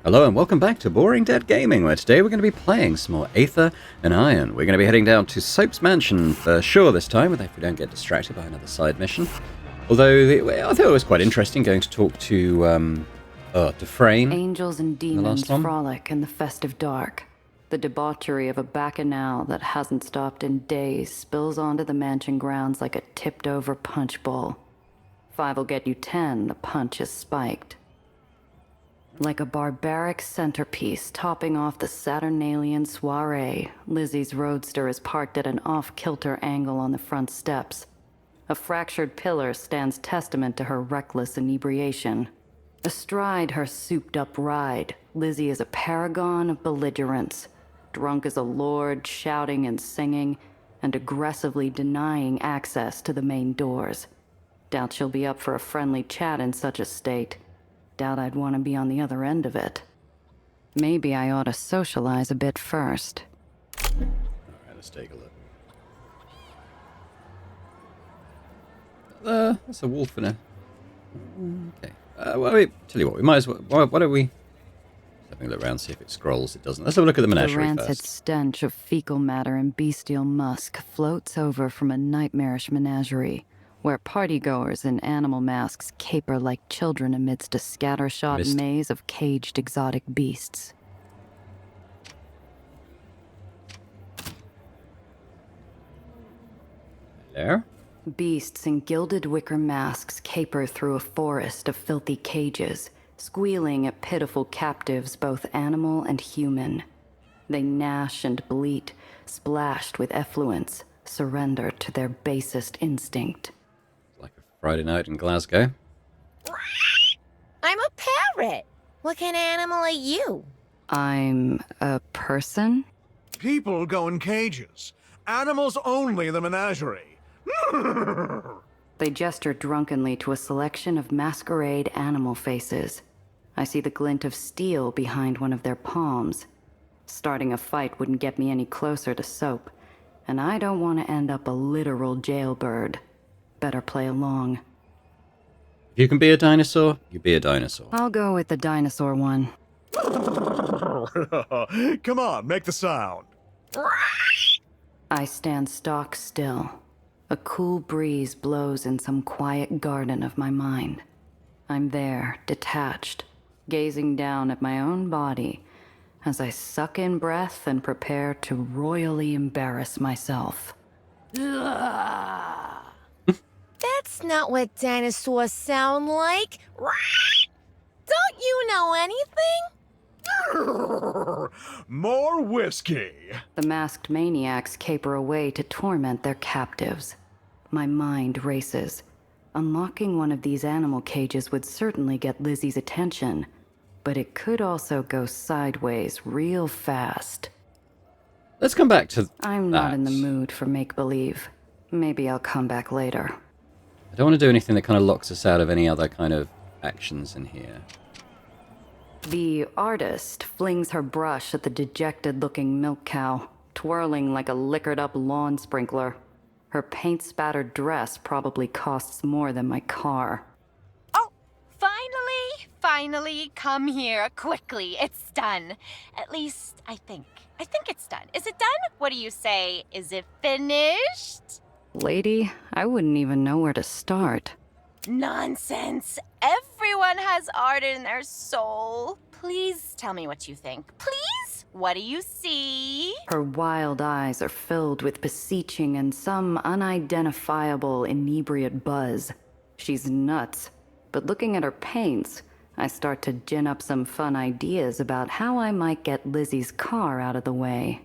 Hello and welcome back to Boring Dead Gaming, where today we're going to be playing some more Aether and Iron. We're going to be heading down to Soap's Mansion for sure this time, if we don't get distracted by another side mission. Although, I thought it was quite interesting going to talk to Dufresne. Angels and demons frolic in the festive dark. The debauchery of a bacchanal that hasn't stopped in days spills onto the mansion grounds like a tipped-over punch bowl. 5 will get you 10, the punch is spiked. Like a barbaric centerpiece topping off the Saturnalian soiree, Lizzie's roadster is parked at an off-kilter angle on the front steps. A fractured pillar stands testament to her reckless inebriation. Astride her souped-up ride, Lizzie is a paragon of belligerence, drunk as a lord, shouting and singing, and aggressively denying access to the main doors. Doubt she'll be up for a friendly chat in such a state. Doubt I'd want to be on the other end of it. Maybe I ought to socialize a bit first. Alright, let's take a look. That's a wolf in a... Okay. Well, tell you what, we might as well... Why don't we... Having a look around, see if it scrolls. It doesn't. Let's have a look at the menagerie The rancid stench of fecal matter and bestial musk floats over from a nightmarish menagerie, where partygoers in animal masks caper like children amidst a scattershot maze of caged exotic beasts. There? Beasts in gilded wicker masks caper through a forest of filthy cages, squealing at pitiful captives both animal and human. They gnash and bleat, splashed with effluence, surrender to their basest instinct. Like a Friday night in Glasgow. I'm a parrot. What kind of animal are you? I'm a person? People go in cages. Animals only the menagerie. They gesture drunkenly to a selection of masquerade animal faces. I see the glint of steel behind one of their palms. Starting a fight wouldn't get me any closer to Soap, and I don't want to end up a literal jailbird. Better play along. If you can be a dinosaur, you be a dinosaur. I'll go with the dinosaur one. Come on, make the sound. I stand stock still. A cool breeze blows in some quiet garden of my mind. I'm there, detached, gazing down at my own body as I suck in breath and prepare to royally embarrass myself. That's not what dinosaurs sound like. Don't you know anything? More whiskey. The masked maniacs caper away to torment their captives. My mind races. Unlocking one of these animal cages would certainly get Lizzie's attention, but it could also go sideways real fast. Let's come back to I'm not in the mood for make-believe. Maybe I'll come back later. I don't want to do anything that kind of locks us out of any other kind of actions in here. The artist flings her brush at the dejected-looking milk cow, twirling like a liquored-up lawn sprinkler. Her paint-spattered dress probably costs more than my car. Oh, finally, come here, quickly. It's done. At least, I think it's done. Is it done? What do you say? Is it finished? Lady, I wouldn't even know where to start. Nonsense. Everyone has art in their soul. Please tell me what you think. Please? What do you see? Her wild eyes are filled with beseeching and some unidentifiable inebriate buzz. She's nuts, but looking at her paints, I start to gin up some fun ideas about how I might get Lizzie's car out of the way.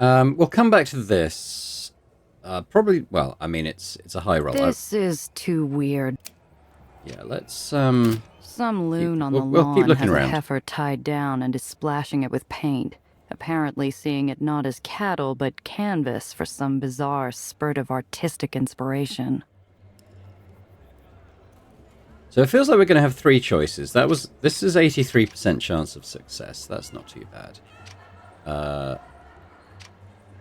We'll come back to this. Probably, well, I mean, it's a high roll. This is too weird. Yeah, let's, Some loon on the lawn keep looking has around. a heifer tied down and is splashing it with paint, apparently seeing it not as cattle but canvas for some bizarre spurt of artistic inspiration. So it feels like we're going to have 3 choices. This is 83% chance of success. That's not too bad.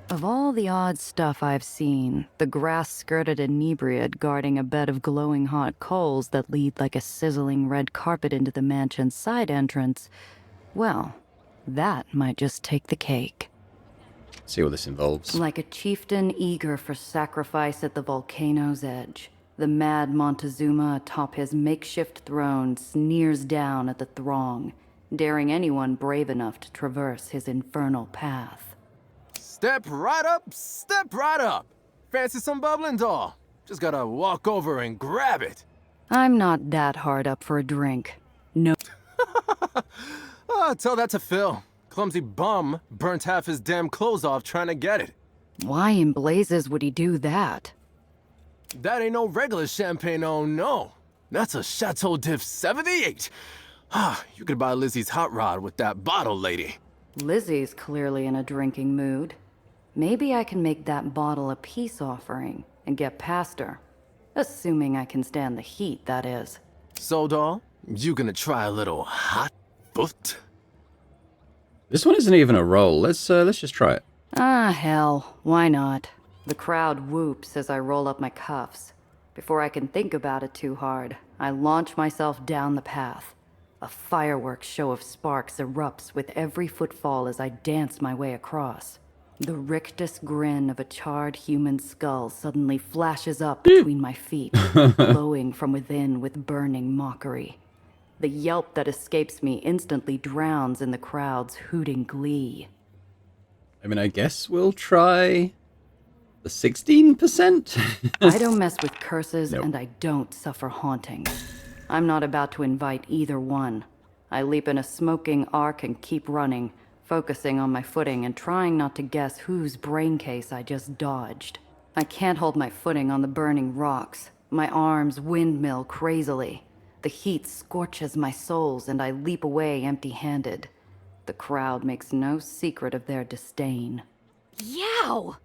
Of all the odd stuff I've seen, the grass-skirted inebriate guarding a bed of glowing hot coals that lead like a sizzling red carpet into the mansion's side entrance, well, that might just take the cake. See what this involves. Like a chieftain eager for sacrifice at the volcano's edge, the mad Montezuma atop his makeshift throne sneers down at the throng, daring anyone brave enough to traverse his infernal path. Step right up, step right up. Fancy some bubbling, doll? Just gotta walk over and grab it. I'm not that hard up for a drink. No. Tell that to Phil. Clumsy bum burnt half his damn clothes off trying to get it. Why in blazes would he do that? That ain't no regular champagne, oh no. That's a Chateau Diff 78. You could buy Lizzie's hot rod with that bottle, lady. Lizzie's clearly in a drinking mood. Maybe I can make that bottle a peace offering and get past her. Assuming I can stand the heat, that is. So, doll, you gonna try a little hot foot? This one isn't even a roll. Let's just try it. Ah, hell. Why not? The crowd whoops as I roll up my cuffs. Before I can think about it too hard, I launch myself down the path. A fireworks show of sparks erupts with every footfall as I dance my way across. The rictus grin of a charred human skull suddenly flashes up between my feet, glowing from within with burning mockery. The yelp that escapes me instantly drowns in the crowd's hooting glee. I mean, I guess we'll try the 16%? I don't mess with curses, Nope. and I don't suffer hauntings. I'm not about to invite either one. I leap in a smoking arc and keep running, focusing on my footing and trying not to guess whose brain case I just dodged. I can't hold my footing on the burning rocks. My arms windmill crazily. The heat scorches my soles, and I leap away empty-handed. The crowd makes no secret of their disdain. Yow!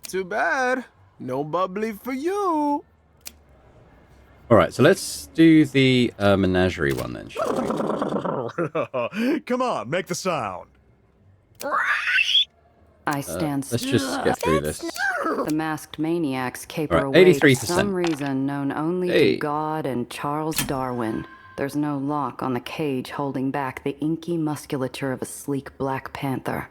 Too bad. No bubbly for you. Alright, so let's do the menagerie one then, shall we? Come on, make the sound. I stand Let's just get through this. The masked maniacs caper Alright, away for 83%. some reason known only Hey. to God and Charles Darwin. There's no lock on the cage holding back the inky musculature of a sleek black panther.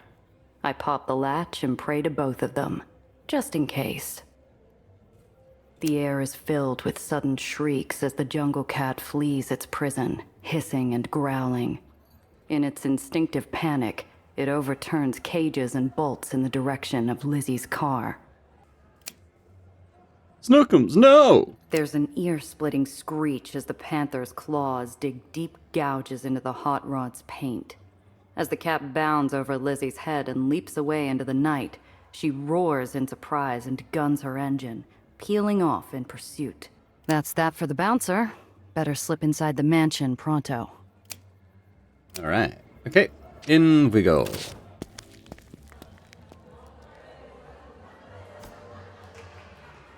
I pop the latch and pray to both of them, just in case. The air is filled with sudden shrieks as the jungle cat flees its prison, hissing and growling. In its instinctive panic, it overturns cages and bolts in the direction of Lizzie's car. Snookums, no! There's an ear-splitting screech as the panther's claws dig deep gouges into the hot rod's paint. As the cat bounds over Lizzie's head and leaps away into the night, she roars in surprise and guns her engine, peeling off in pursuit. That's that for the bouncer. Better slip inside the mansion pronto. Alright. Okay, in we go.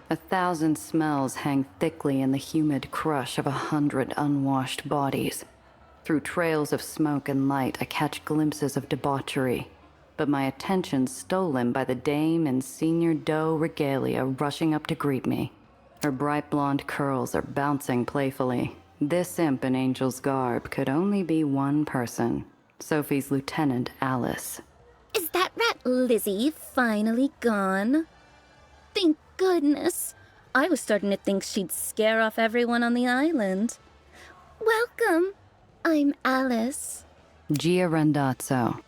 A thousand smells hang thickly in the humid crush of 100 unwashed bodies. Through trails of smoke and light, I catch glimpses of debauchery, but my attention's stolen by the dame in senior doe regalia rushing up to greet me. Her bright blonde curls are bouncing playfully. This imp in angel's garb could only be one person, Sophie's lieutenant, Alice. Is that rat Lizzie finally gone? Thank goodness. I was starting to think she'd scare off everyone on the island. Welcome. I'm Alice. Gia Randazzo.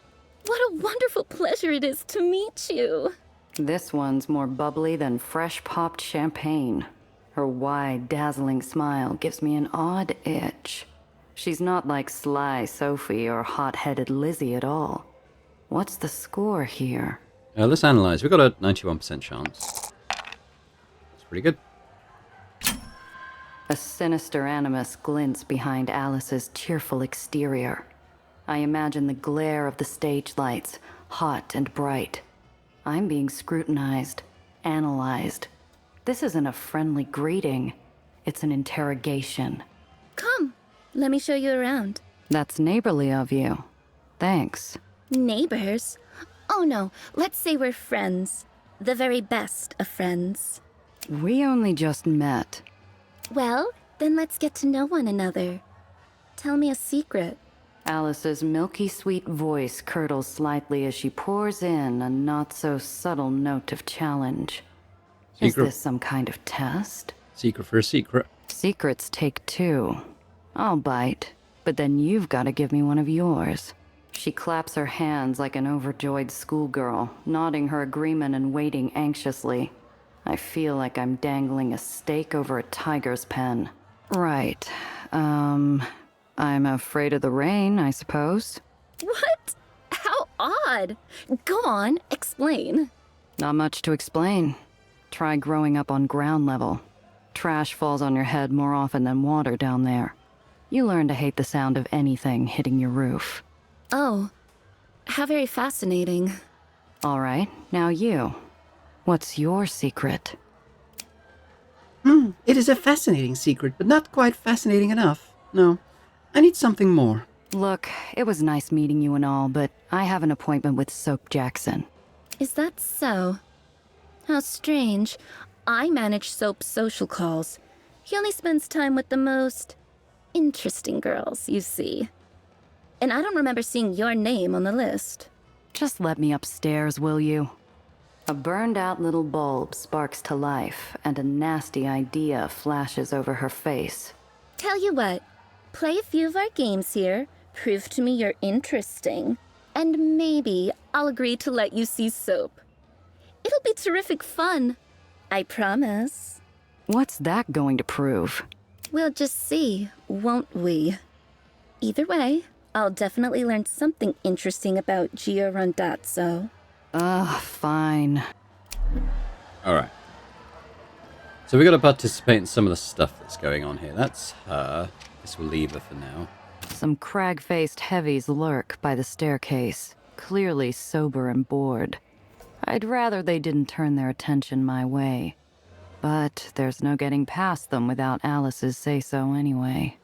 What a wonderful pleasure it is to meet you. This one's more bubbly than fresh-popped champagne. Her wide, dazzling smile gives me an odd itch. She's not like sly Sophie or hot-headed Lizzie at all. What's the score here? Let's analyze. We've got a 91% chance. It's pretty good. A sinister animus glints behind Alice's cheerful exterior. I imagine the glare of the stage lights, hot and bright. I'm being scrutinized, analyzed. This isn't a friendly greeting. It's an interrogation. Come, let me show you around. That's neighborly of you. Thanks. Neighbors? Oh no, let's say we're friends. The very best of friends. We only just met. Well, then let's get to know one another. Tell me a secret. Alice's milky sweet voice curdles slightly as she pours in a not-so-subtle note of challenge. Is Secret. this some kind of test? Secret for a secret. Secrets take two. I'll bite, but then you've got to give me one of yours. She claps her hands like an overjoyed schoolgirl, nodding her agreement and waiting anxiously. I feel like I'm dangling a steak over a tiger's pen. Right. I'm afraid of the rain, I suppose. What? How odd. Go on, explain. Not much to explain. Try growing up on ground level. Trash falls on your head more often than water down there. You learn to hate the sound of anything hitting your roof. Oh, how very fascinating. All right, now you. What's your secret? It is a fascinating secret, but not quite fascinating enough. No, I need something more. Look, it was nice meeting you and all, but I have an appointment with Soap Jackson. Is that so? How strange. I manage Soap's social calls. He only spends time with the most interesting girls, you see. And I don't remember seeing your name on the list. Just let me upstairs, will you? A burned-out little bulb sparks to life, and a nasty idea flashes over her face. Tell you what, play a few of our games here, prove to me you're interesting, and maybe I'll agree to let you see Soap. It'll be terrific fun. I promise. What's that going to prove? We'll just see, won't we? Either way, I'll definitely learn something interesting about Gio Rondazzo. Ugh, fine. Alright. So we got to participate in some of the stuff that's going on here. That's her. Guess we'll leave her for now. Some crag-faced heavies lurk by the staircase, clearly sober and bored. I'd rather they didn't turn their attention my way. But there's no getting past them without Alice's say-so anyway.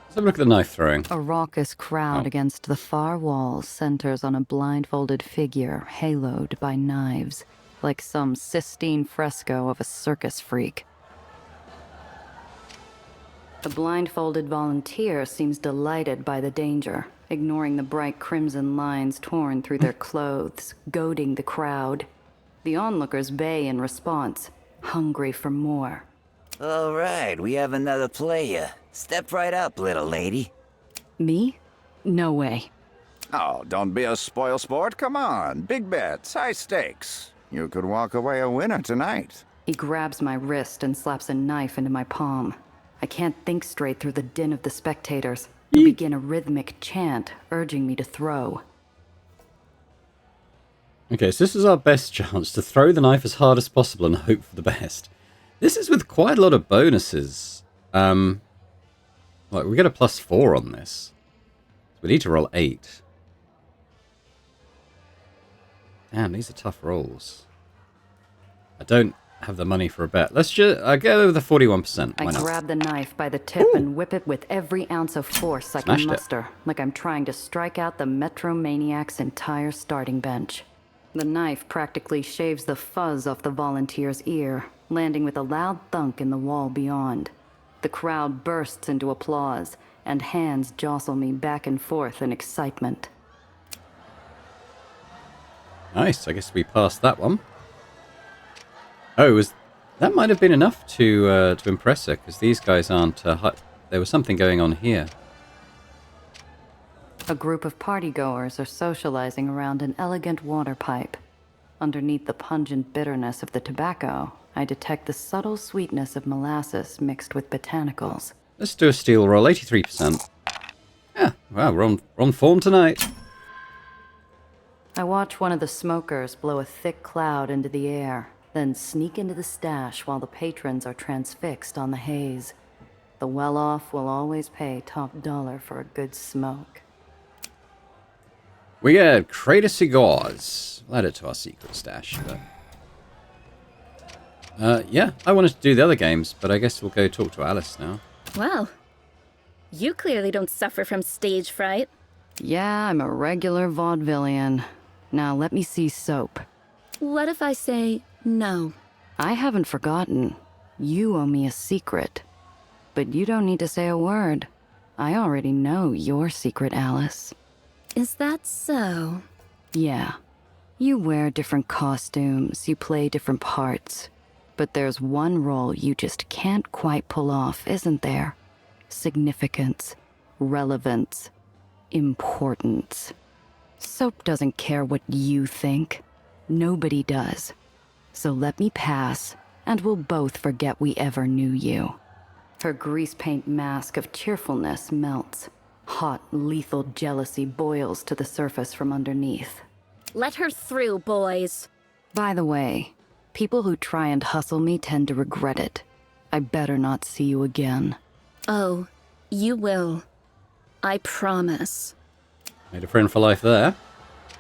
Let's have a look at the knife throwing. A raucous crowd against the far wall centers on a blindfolded figure haloed by knives, like some Sistine fresco of a circus freak. The blindfolded volunteer seems delighted by the danger, ignoring the bright crimson lines torn through their clothes, goading the crowd. The onlookers bay in response, hungry for more. All right, we have another player. Step right up, little lady. Me? No way. Oh, don't be a spoil sport. Come on. Big bets, high stakes. You could walk away a winner tonight. He grabs my wrist and slaps a knife into my palm. I can't think straight through the din of the spectators, who begin a rhythmic chant urging me to throw. Okay, so this is our best chance to throw the knife as hard as possible and hope for the best. This is with quite a lot of bonuses. Like, we get a +4 on this. So we need to roll 8. Damn, these are tough rolls. I don't have the money for a bet. Let's just... I go with the 41%. Why I not? grab the knife by the tip and whip it with every ounce of force I Smashed can it. muster, like I'm trying to strike out the Metromaniac's entire starting bench. The knife practically shaves the fuzz off the volunteer's ear, landing with a loud thunk in the wall beyond. The crowd bursts into applause, and hands jostle me back and forth in excitement. Nice, I guess we passed that one. Oh, that might have been enough to impress her, because these guys aren't... there was something going on here. A group of partygoers are socializing around an elegant water pipe. Underneath the pungent bitterness of the tobacco, I detect the subtle sweetness of molasses mixed with botanicals. Let's do a steel roll, 83%. Yeah, wow, we're on form tonight. I watch one of the smokers blow a thick cloud into the air, then sneak into the stash while the patrons are transfixed on the haze. The well-off will always pay top dollar for a good smoke. We get crate of cigars. We'll add it to our secret stash. But... yeah, I wanted to do the other games, but I guess we'll go talk to Alice now. Wow. You clearly don't suffer from stage fright. Yeah, I'm a regular vaudevillian. Now let me see soap. What if I say no? I haven't forgotten. You owe me a secret. But you don't need to say a word. I already know your secret, Alice. Is that so? Yeah. You wear different costumes, you play different parts. But there's one role you just can't quite pull off, isn't there? Significance, relevance, importance. Soap doesn't care what you think. Nobody does. So let me pass, and we'll both forget we ever knew you. Her grease paint mask of cheerfulness melts. Hot, lethal jealousy boils to the surface from underneath. Let her through, boys. By the way, people who try and hustle me tend to regret it. I better not see you again. Oh, you will. I promise. Made a friend for life there.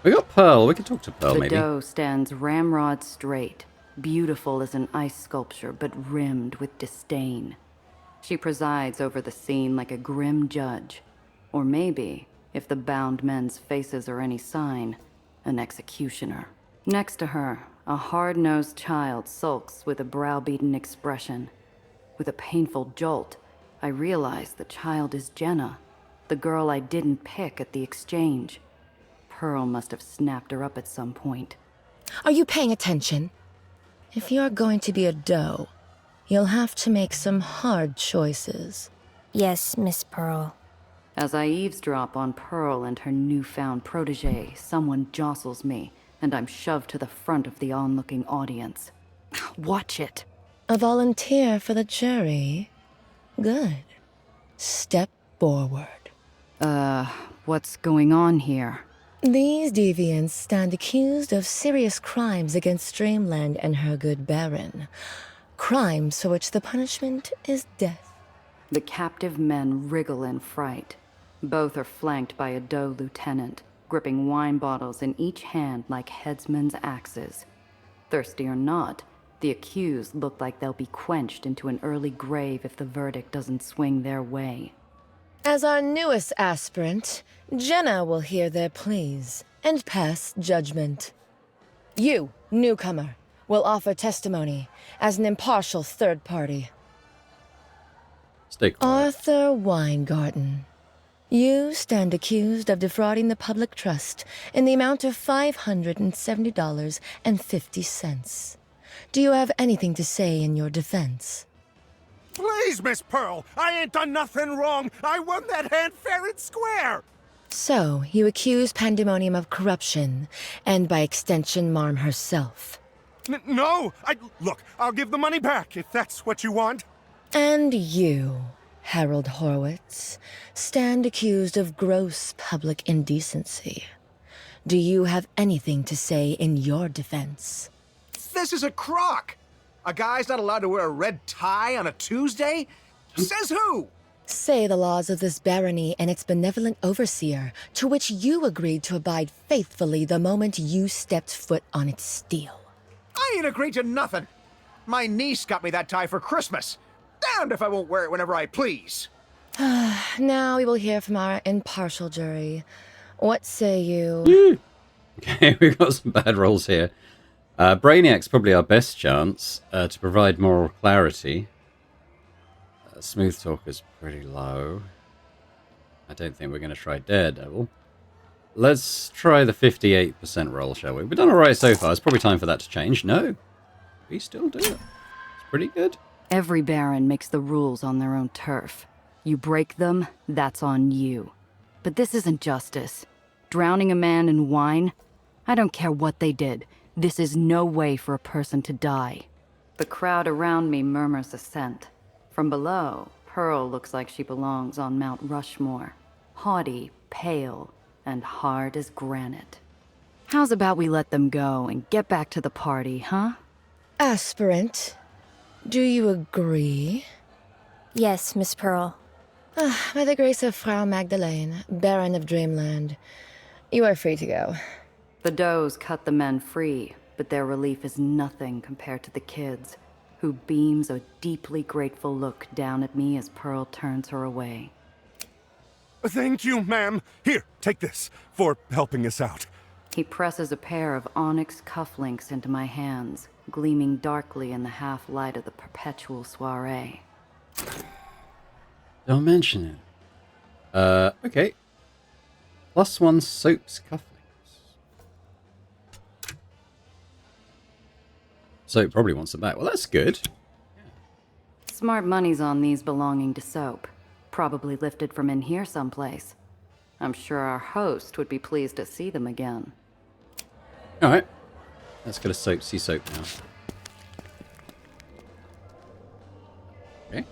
We got Pearl. We can talk to Pearl, The maybe. doe stands ramrod straight, beautiful as an ice sculpture, but rimmed with disdain. She presides over the scene like a grim judge. Or maybe, if the bound men's faces are any sign, an executioner. Next to her, a hard-nosed child sulks with a browbeaten expression. With a painful jolt, I realize the child is Jenna, the girl I didn't pick at the exchange. Pearl must have snapped her up at some point. Are you paying attention? If you're going to be a doe, you'll have to make some hard choices. Yes, Miss Pearl. As I eavesdrop on Pearl and her newfound protege, someone jostles me, and I'm shoved to the front of the onlooking audience. Watch it. A volunteer for the jury? Good. Step forward. What's going on here? These deviants stand accused of serious crimes against Dreamland and her good Baron. Crimes for which the punishment is death. The captive men wriggle in fright. Both are flanked by a doe lieutenant, gripping wine bottles in each hand like headsmen's axes. Thirsty or not, the accused look like they'll be quenched into an early grave if the verdict doesn't swing their way. As our newest aspirant, Jenna will hear their pleas and pass judgment. You, newcomer, will offer testimony as an impartial third party. Stay quiet. Arthur Weingarten. You stand accused of defrauding the public trust in the amount of $570.50. Do you have anything to say in your defense? Please, Miss Pearl, I ain't done nothing wrong. I won that hand fair and square. So, you accuse Pandemonium of corruption, and by extension, Marm herself. No, look, I'll give the money back if that's what you want. And you, Harold Horowitz, stand accused of gross public indecency. Do you have anything to say in your defense? This is a crock. A guy's not allowed to wear a red tie on a Tuesday? Says who? Say the laws of this barony and its benevolent overseer, to which you agreed to abide faithfully the moment you stepped foot on its steel. I ain't agreed to nothing. My niece got me that tie for Christmas. Damned if I won't wear it whenever I please. Now we will hear from our impartial jury. What say you? Okay, we've got some bad rolls here. Brainiac's probably our best chance to provide moral clarity. Smooth talk is pretty low. I don't think we're going to try Daredevil. Let's try the 58% roll, shall we? We've done alright so far. It's probably time for that to change. No, we still do it. It's pretty good. Every Baron makes the rules on their own turf. You break them, that's on you. But this isn't justice. Drowning a man in wine? I don't care what they did. This is no way for a person to die. The crowd around me murmurs assent. From below, Pearl looks like she belongs on Mount Rushmore. Haughty, pale, and hard as granite. How's about we let them go and get back to the party, huh? Aspirant, do you agree? Yes, Miss Pearl. By the grace of Frau Magdalene, Baron of Dreamland, you are free to go. The does cut the men free, but their relief is nothing compared to the kids, who beams a deeply grateful look down at me as Pearl turns her away. Thank you, ma'am. Here, take this for helping us out. He presses a pair of onyx cufflinks into my hands, gleaming darkly in the half-light of the perpetual soiree. Don't mention it. Okay. +1 soap's cufflinks. Soap probably wants them back. Well, that's good. Smart money's on these belonging to Soap. Probably lifted from in here someplace. I'm sure our host would be pleased to see them again. Alright. Let's go to Soap. See Soap now. Okay.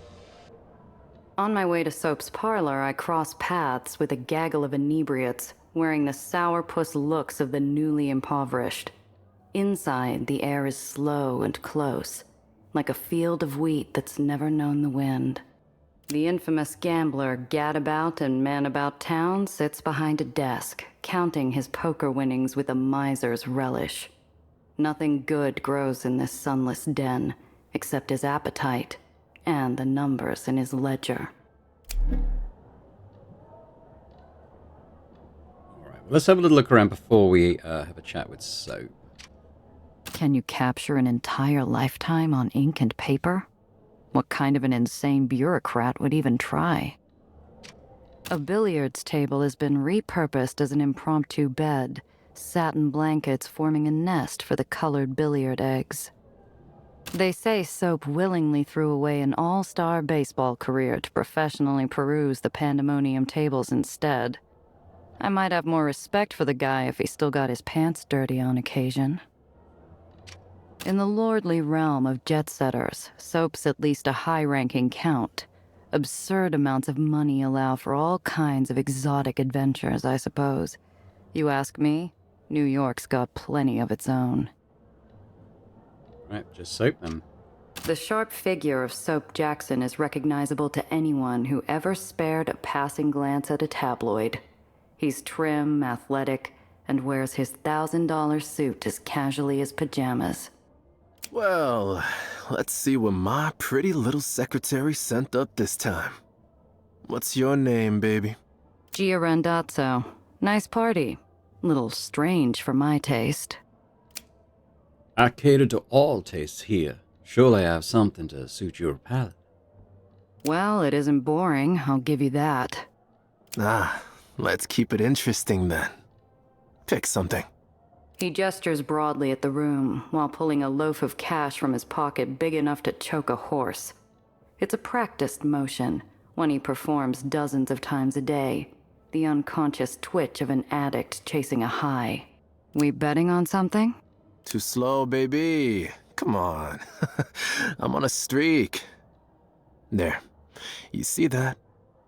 On my way to Soap's parlor, I cross paths with a gaggle of inebriates, wearing the sourpuss looks of the newly impoverished. Inside, the air is slow and close, like a field of wheat that's never known the wind. The infamous gambler gadabout and man-about town sits behind a desk, counting his poker winnings with a miser's relish. Nothing good grows in this sunless den, except his appetite and the numbers in his ledger. Alright, well, let's have a little look around before we have a chat with Soap. Can you capture an entire lifetime on ink and paper? What kind of an insane bureaucrat would even try? A billiards table has been repurposed as an impromptu bed, satin blankets forming a nest for the colored billiard eggs. They say Soap willingly threw away an all-star baseball career to professionally peruse the pandemonium tables instead. I might have more respect for the guy if he still got his pants dirty on occasion. In the lordly realm of jet-setters, Soap's at least a high-ranking count. Absurd amounts of money allow for all kinds of exotic adventures, I suppose. You ask me, New York's got plenty of its own. Right, just Soap then. The sharp figure of Soap Jackson is recognizable to anyone who ever spared a passing glance at a tabloid. He's trim, athletic, and wears his $1,000 suit as casually as pajamas. Well, let's see what my pretty little secretary sent up this time. What's your name, baby? Gia Randazzo. Nice party. Little strange for my taste. I cater to all tastes here. Surely I have something to suit your palate. Well, it isn't boring, I'll give you that. Let's keep it interesting then. Pick something. He gestures broadly at the room, while pulling a loaf of cash from his pocket big enough to choke a horse. It's a practiced motion, one he performs dozens of times a day, the unconscious twitch of an addict chasing a high. We betting on something? Too slow, baby. Come on. I'm on a streak. There. You see that?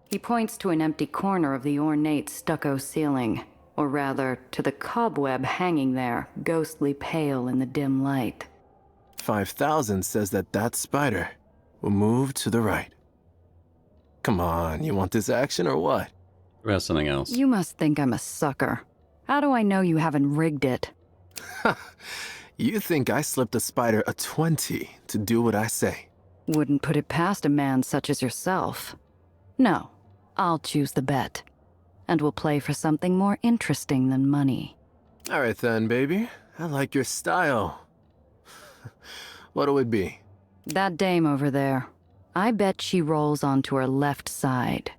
He points to an empty corner of the ornate stucco ceiling, or rather, to the cobweb hanging there, ghostly pale in the dim light. 5,000 says that spider will move to the right. Come on, you want this action or what? Or else something else. You must think I'm a sucker. How do I know you haven't rigged it? You think I slipped a spider a 20 to do what I say? Wouldn't put it past a man such as yourself. No, I'll choose the bet. And we'll play for something more interesting than money. All right then, baby. I like your style. What'll it be? That dame over there. I bet she rolls onto her left side.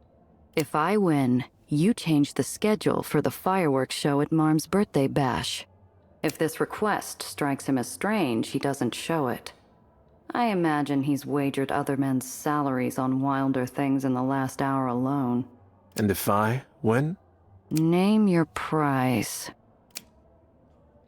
If I win, you change the schedule for the fireworks show at Marm's birthday bash. If this request strikes him as strange, he doesn't show it. I imagine he's wagered other men's salaries on wilder things in the last hour alone. And if I win? Name your price.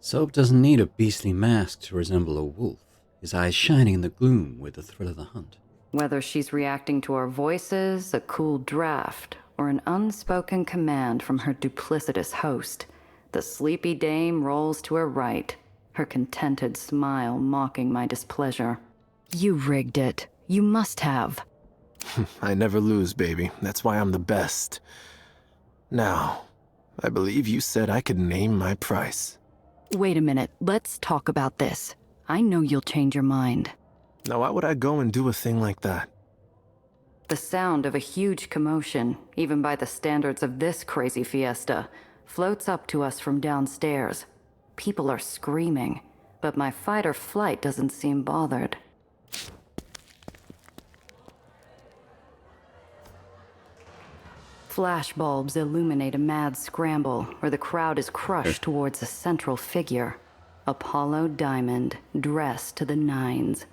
Soap doesn't need a beastly mask to resemble a wolf, his eyes shining in the gloom with the thrill of the hunt. Whether she's reacting to our voices, a cool draft, or an unspoken command from her duplicitous host, the sleepy dame rolls to her right, her contented smile mocking my displeasure. You rigged it. You must have. I never lose, baby. That's why I'm the best. Now, I believe you said I could name my price. Wait a minute. Let's talk about this. I know you'll change your mind. Now, why would I go and do a thing like that? The sound of a huge commotion, even by the standards of this crazy fiesta, floats up to us from downstairs, People are screaming, but my fight or flight doesn't seem bothered. Flashbulbs illuminate a mad scramble where the crowd is crushed towards a central figure. Apollo Diamond, dressed to the nines.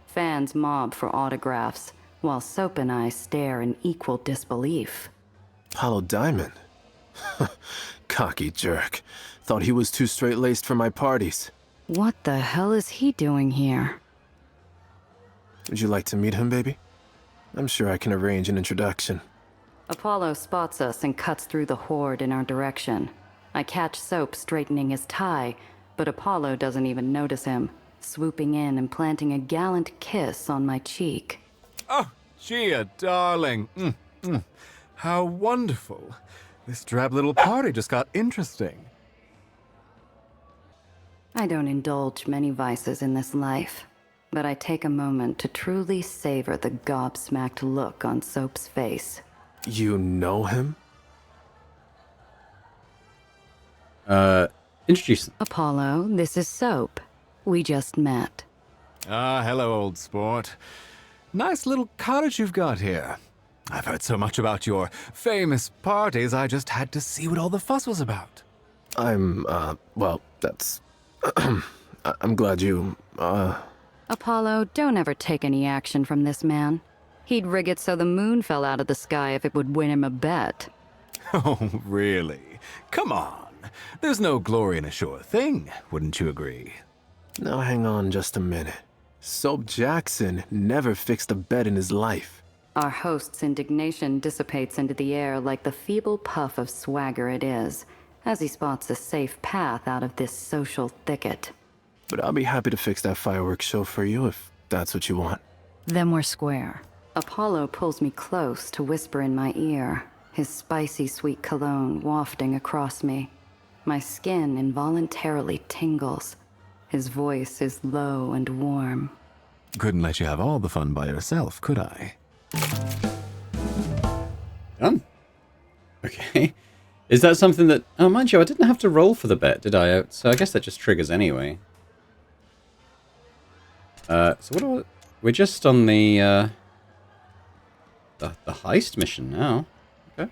Fans mob for autographs, while Soap and I stare in equal disbelief. Apollo Diamond? Cocky jerk. Thought he was too straight-laced for my parties. What the hell is he doing here? Would you like to meet him, baby? I'm sure I can arrange an introduction. Apollo spots us and cuts through the horde in our direction. I catch Soap straightening his tie, but Apollo doesn't even notice him, swooping in and planting a gallant kiss on my cheek. Oh, Gia, darling. How wonderful. This drab little party just got interesting. I don't indulge many vices in this life, but I take a moment to truly savor the gobsmacked look on Soap's face. You know him? Introduce them. Apollo, this is Soap. We just met. Ah, hello, old sport. Nice little cottage you've got here. I've heard so much about your famous parties, I just had to see what all the fuss was about. Well, that's... I'm glad you, Apollo, don't ever take any action from this man. He'd rig it so the moon fell out of the sky if it would win him a bet. Oh, really? Come on. There's no glory in a sure thing, wouldn't you agree? Now hang on just a minute. Soap Jackson never fixed a bet in his life. Our host's indignation dissipates into the air like the feeble puff of swagger it is, as he spots a safe path out of this social thicket. But I'll be happy to fix that fireworks show for you if that's what you want. Then we're square. Apollo pulls me close to whisper in my ear, his spicy sweet cologne wafting across me. My skin involuntarily tingles. His voice is low and warm. Couldn't let you have all the fun by yourself, could I? Done. Okay. Is that something that... Oh, mind you, I didn't have to roll for the bet, did I? So I guess that just triggers anyway. So what do I... We're just on the heist mission now. Okay.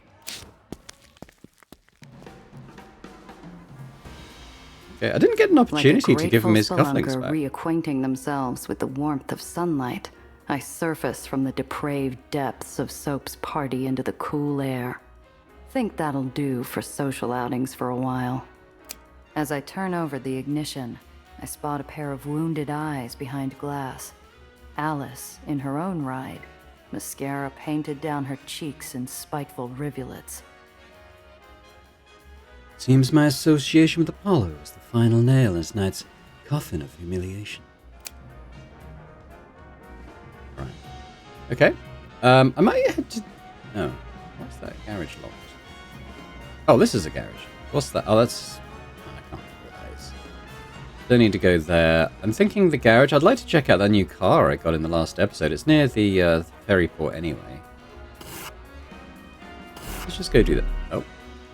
Okay, I didn't get an opportunity to give him his cufflinks back. Reacquainting themselves with the warmth of sunlight, I surface from the depraved depths of Soap's party into the cool air. Think that'll do for social outings for a while. As I turn over the ignition, I spot a pair of wounded eyes behind glass. Alice in her own ride, mascara painted down her cheeks in spiteful rivulets. Seems my association with Apollo is the final nail in this night's coffin of humiliation. Right. Okay. I might head to... Oh. What's that? Garage locked. Oh, this is a garage. What's that? Oh, that's... Oh, I can't remember what that is. Don't need to go there. I'm thinking the garage. I'd like to check out that new car I got in the last episode. It's near the ferry port anyway. Let's just go do that. Oh.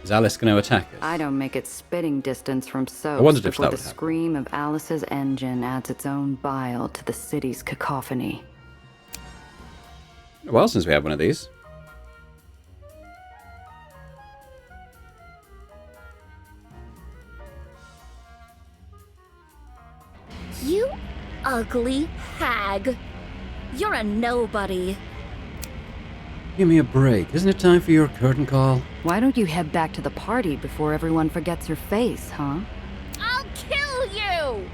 Is Alice going to attack us? I don't make it spitting distance from Soap before the scream of Alice's engine adds its own bile to the city's cacophony. A while since we had one of these. You ugly hag. You're a nobody. Give me a break. Isn't it time for your curtain call? Why don't you head back to the party before everyone forgets your face, huh? I'll kill you!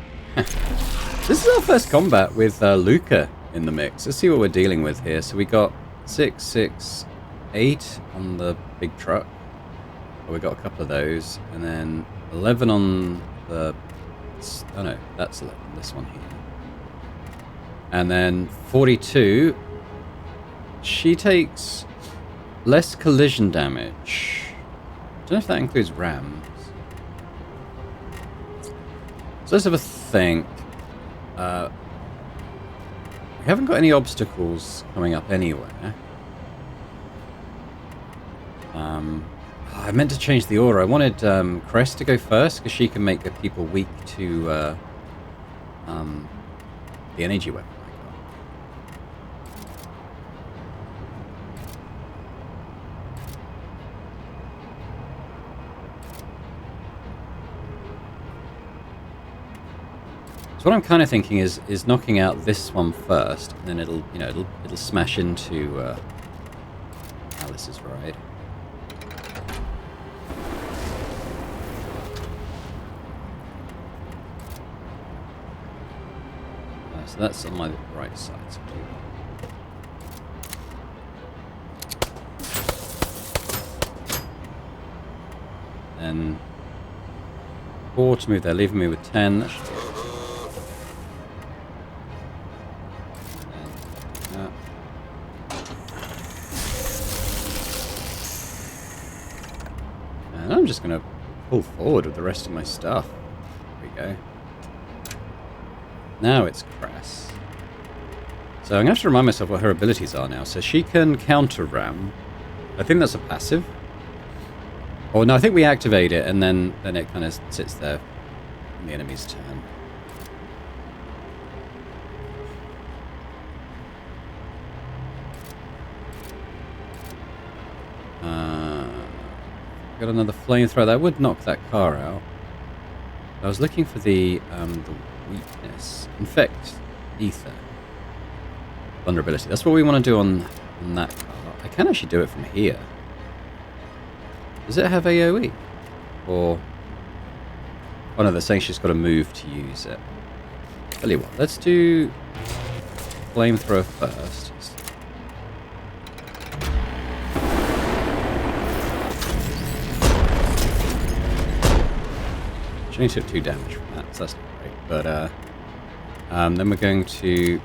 This is our first combat with Luca in the mix. Let's see what we're dealing with here. So we got 6, 6, 8 on the big truck. Oh, we got a couple of those. And then 11 on the... Oh no, that's 11. This one here. And then 42... She takes less collision damage. Don't know if that includes rams. So let's have a think. We haven't got any obstacles coming up anywhere. I meant to change the order. I wanted Crest to go first because she can make the people weak to the energy weapon. So what I'm kind of thinking is knocking out this one first, and then it'll smash into Alice's ride. So that's on my right side. So then 4 to move there, leaving me with 10. That should be it. And I'm just going to pull forward with the rest of my stuff. There we go. Now it's Crass. So I'm going to have to remind myself what her abilities are now. So she can counter-ram. I think that's a passive. Oh, no, I think we activate it, and then it kind of sits there in the enemy's turn. Got another flamethrower. That would knock that car out. I was looking for the weakness. Infect. Aether. Vulnerability. That's what we want to do on that car. I can actually do it from here. Does it have AoE? Or... oh no, they're saying she's got to move to use it. Tell you what, let's do flamethrower first. She only took 2 damage from that, so that's not great. But then we're going to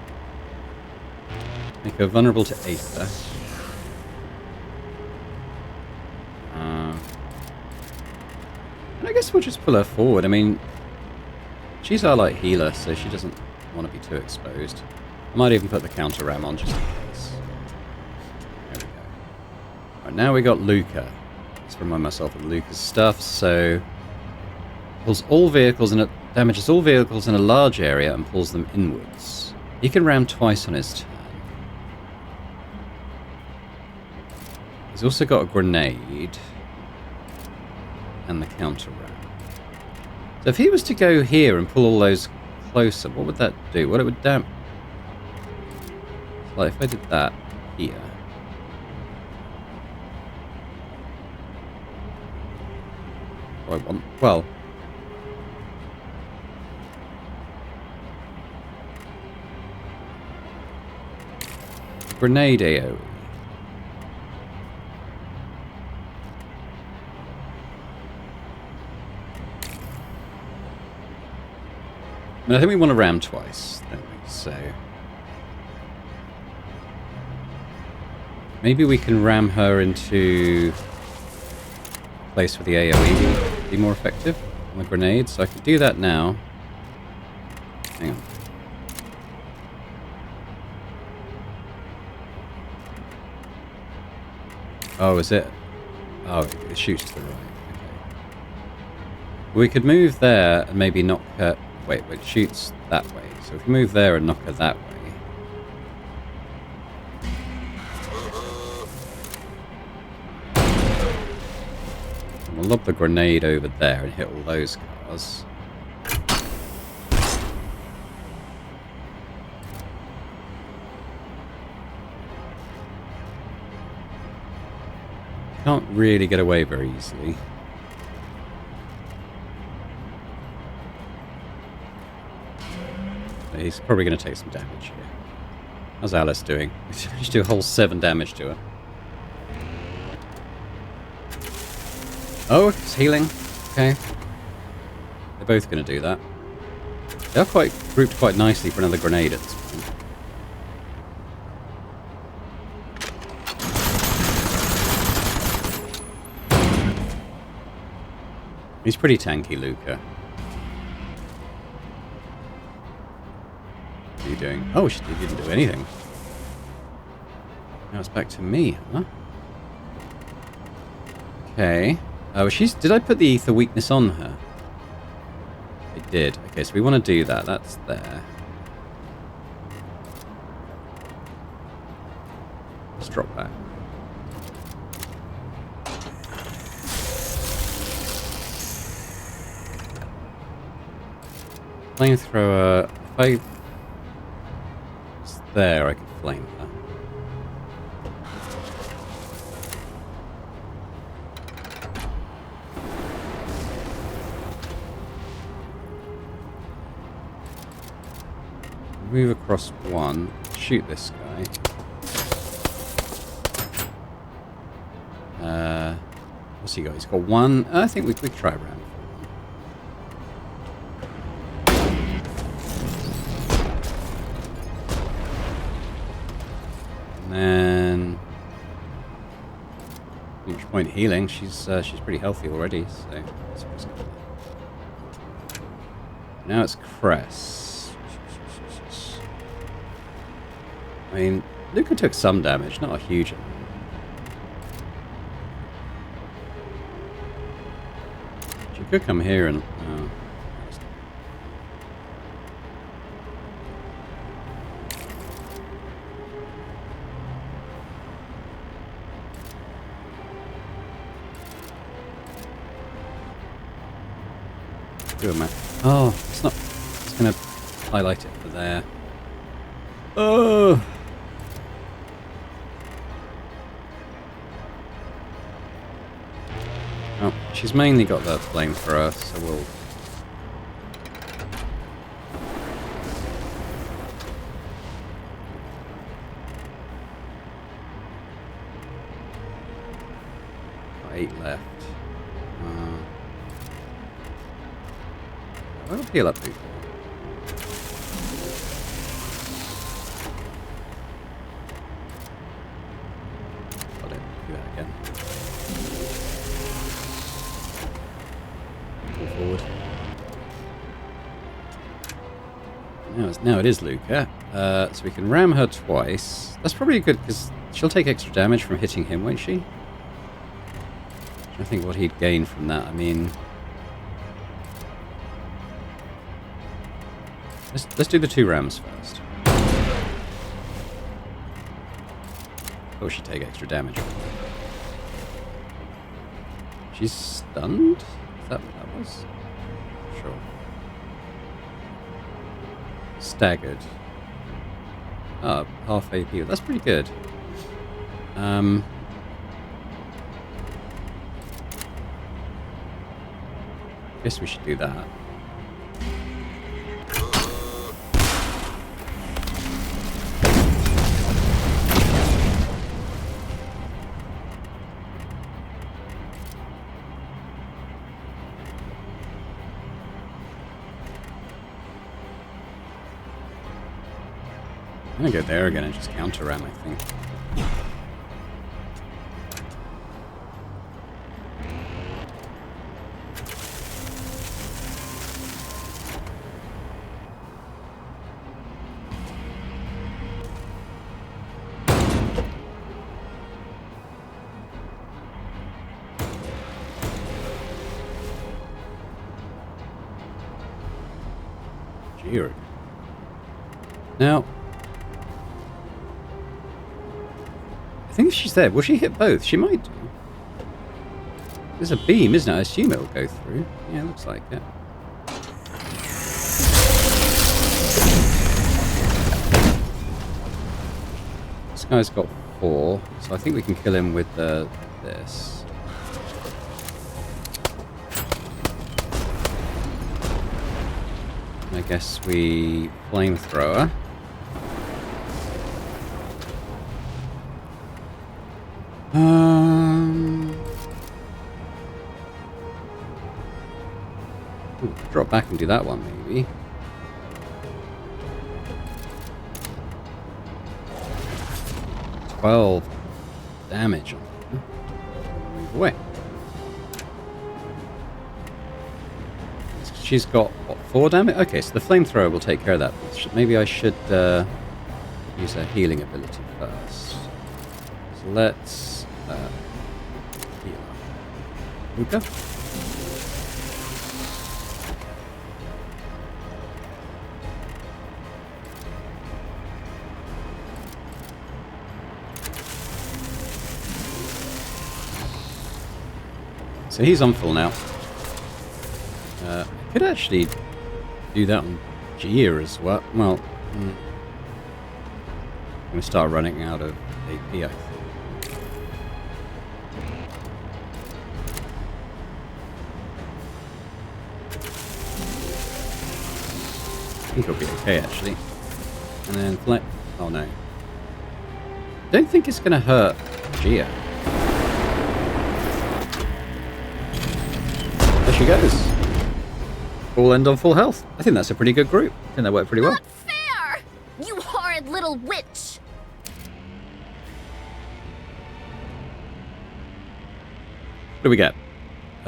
make her vulnerable to Aether. And I guess we'll just pull her forward. I mean, she's our light healer, so she doesn't want to be too exposed. I might even put the counter ram on just in case. There we go. Right, now we got Luca. Let's remind myself of Luca's stuff. So pulls all vehicles and damages all vehicles in a large area and pulls them inwards. He can ram twice on his turn. He's also got a grenade and the counter ram. So if he was to go here and pull all those closer, what would that do? What it would like if I did that here. I want, well, grenade AoE. I think we want to ram twice, don't we? So maybe we can ram her into a place where the AoE will be more effective on the grenade. So I can do that now. Hang on. Oh, is it? Oh, it shoots to the right. Okay. We could move there and maybe knock her... Wait, it shoots that way. So if we move there and knock her that way... we'll lob the grenade over there and hit all those cars. Can't really get away very easily. He's probably going to take some damage here. How's Alice doing? She's do a whole 7 damage to her. Oh, it's healing. Okay. They're both going to do that. They're quite grouped quite nicely for another grenade at this point. He's pretty tanky, Luca. What are you doing? Oh, she didn't do anything. Now it's back to me, huh? Okay. Oh, did I put the ether weakness on her? I did. Okay, so we want to do that. That's there. Let's drop back. Flamethrower. If it's there, I could flame her. Move across one. Shoot this guy. What's he got? He's got one. I think we could try around. And then, at which point healing. She's pretty healthy already. So now it's Cress. I mean, Luca took some damage, not a huge amount. She could come here and... do a map. Oh, it's not... It's going to highlight it for there. Oh! Oh, she's mainly got the flamethrower, so we'll... Got 8 left. I'll heal up people. Got it. Do that again. Pull forward. Now it is Luca. So we can ram her twice. That's probably good because she'll take extra damage from hitting him, won't she? I think what he'd gain from that. I mean, let's do the 2 rams first. Oh, she'd take extra damage. She's stunned? Is that what that was? Sure. Staggered. Oh, half AP. That's pretty good. Guess we should do that. I'm gonna go there again and just counter ram, I think. Jeering. Now, I think if she's there, will she hit both? She might do. There's a beam, isn't it? I assume it'll go through. Yeah, it looks like it. This guy's got 4, so I think we can kill him with this. I guess we flamethrower. Ooh, drop back and do that one, maybe. $12 damage on her. Move away. She's got, what, 4 damage? Okay, so the flamethrower will take care of that. Maybe I should use her healing ability first. So let's heal her. Luca. So he's on full now. I could actually do that on Gia as well. Well, I'm going to start running out of AP, I think. I think it'll be okay, actually. And then flat. Oh no. Don't think it's going to hurt Gia. There she goes. All end on full health. I think that's a pretty good group. I think that worked pretty well. Not fair! You horrid little witch! What do we get?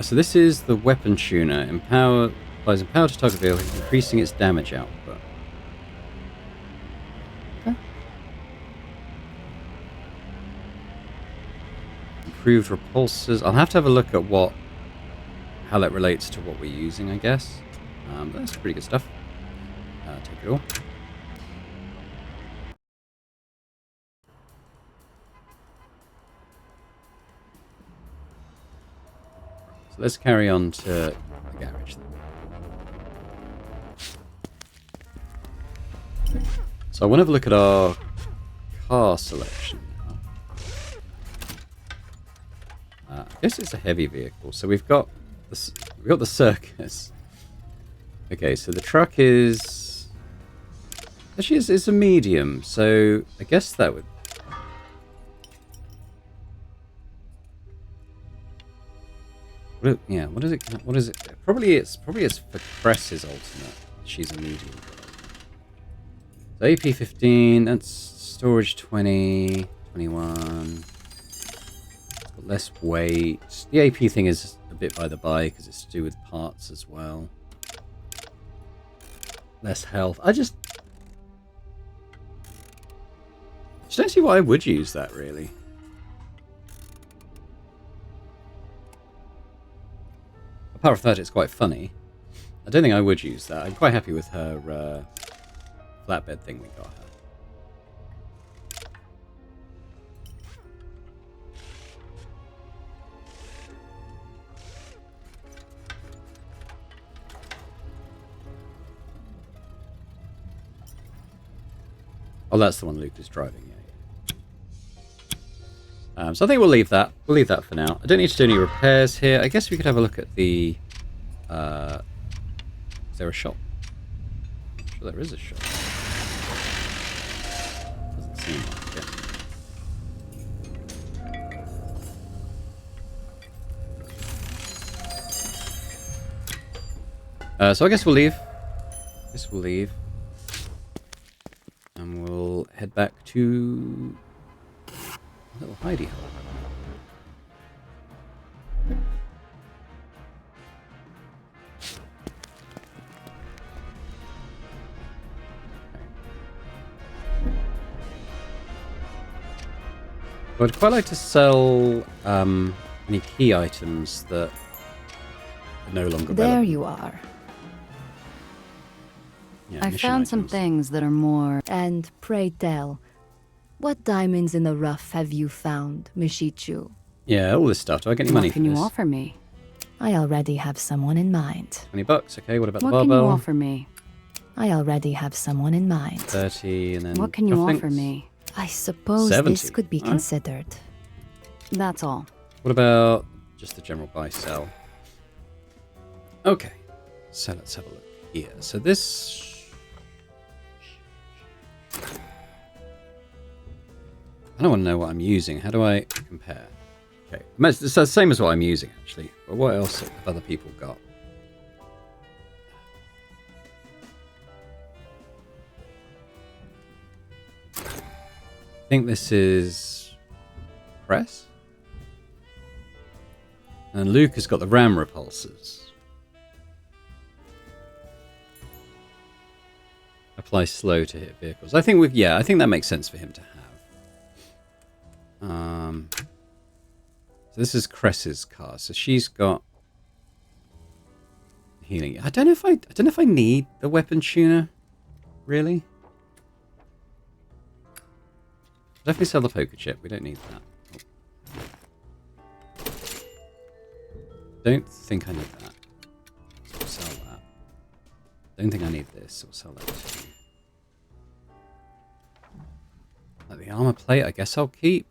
So this is the weapon tuner. Applies empower to target vehicle, increasing its damage output. Okay. Improved repulsors. I'll have to have a look at how that relates to what we're using, I guess. That's pretty good stuff. Take it all. So let's carry on to the garage then. So I want to have a look at our car selection now. I guess it's a heavy vehicle. So we've got the circus. Okay, so the truck is actually it's a medium. So I guess that would. Yeah, what is it? What is it? Probably it's for Cress's ultimate. She's a medium. So AP 15. That's storage 20, 21. It's got less weight. The AP thing is a bit by the by because it's to do with parts as well. Less health. I just don't see why I would use that really. Apart from that, it's quite funny. I don't think I would use that. I'm quite happy with her flatbed thing we got her. Oh, that's the one Luke is driving, yeah. So I think we'll leave that. We'll leave that for now. I don't need to do any repairs here. I guess we could have a look at the... is there a shop? I'm sure there is a shop. Doesn't seem like it. So I guess we'll leave. And we'll head back to a little hidey hole. I'd quite like to sell any key items that are no longer There relevant. you are. Yeah, I found some things that are more... And pray tell, what diamonds in the rough have you found, Mishichu? Yeah, all this stuff. Do I get any money What for can you this? offer me? I already have someone in mind. $20, okay. What about the What can barbell? you offer me? I already have someone in mind. 30, and then... What can you cufflinks? offer me? I suppose 70. this could be All right. considered. That's all. What about just the general buy-sell? Okay. So let's have a look here. So this... I don't want to know what I'm using. How do I compare? Okay. It's the same as what I'm using, actually. But what else have other people got? I think this is press. And Luke has got the ram repulsors. Apply slow to hit vehicles. I think I think that makes sense for him to have. So this is Cress's car. So she's got healing. I don't know if I need the weapon tuner. Really? Definitely sell the poker chip. We don't need that. Don't think I need that. So we'll sell that. Don't think I need this. So we'll sell that too. Like the armor plate, I guess I'll keep.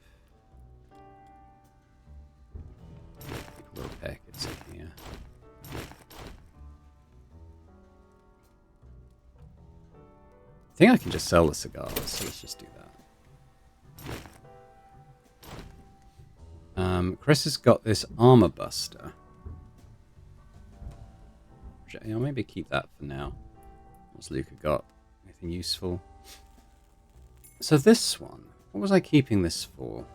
Keep a repair kits in here. I think I can just sell the cigars, so let's just do that. Chris has got this armor buster. I'll maybe keep that for now. What's Luca got? Anything useful? So this one, what was I keeping this for?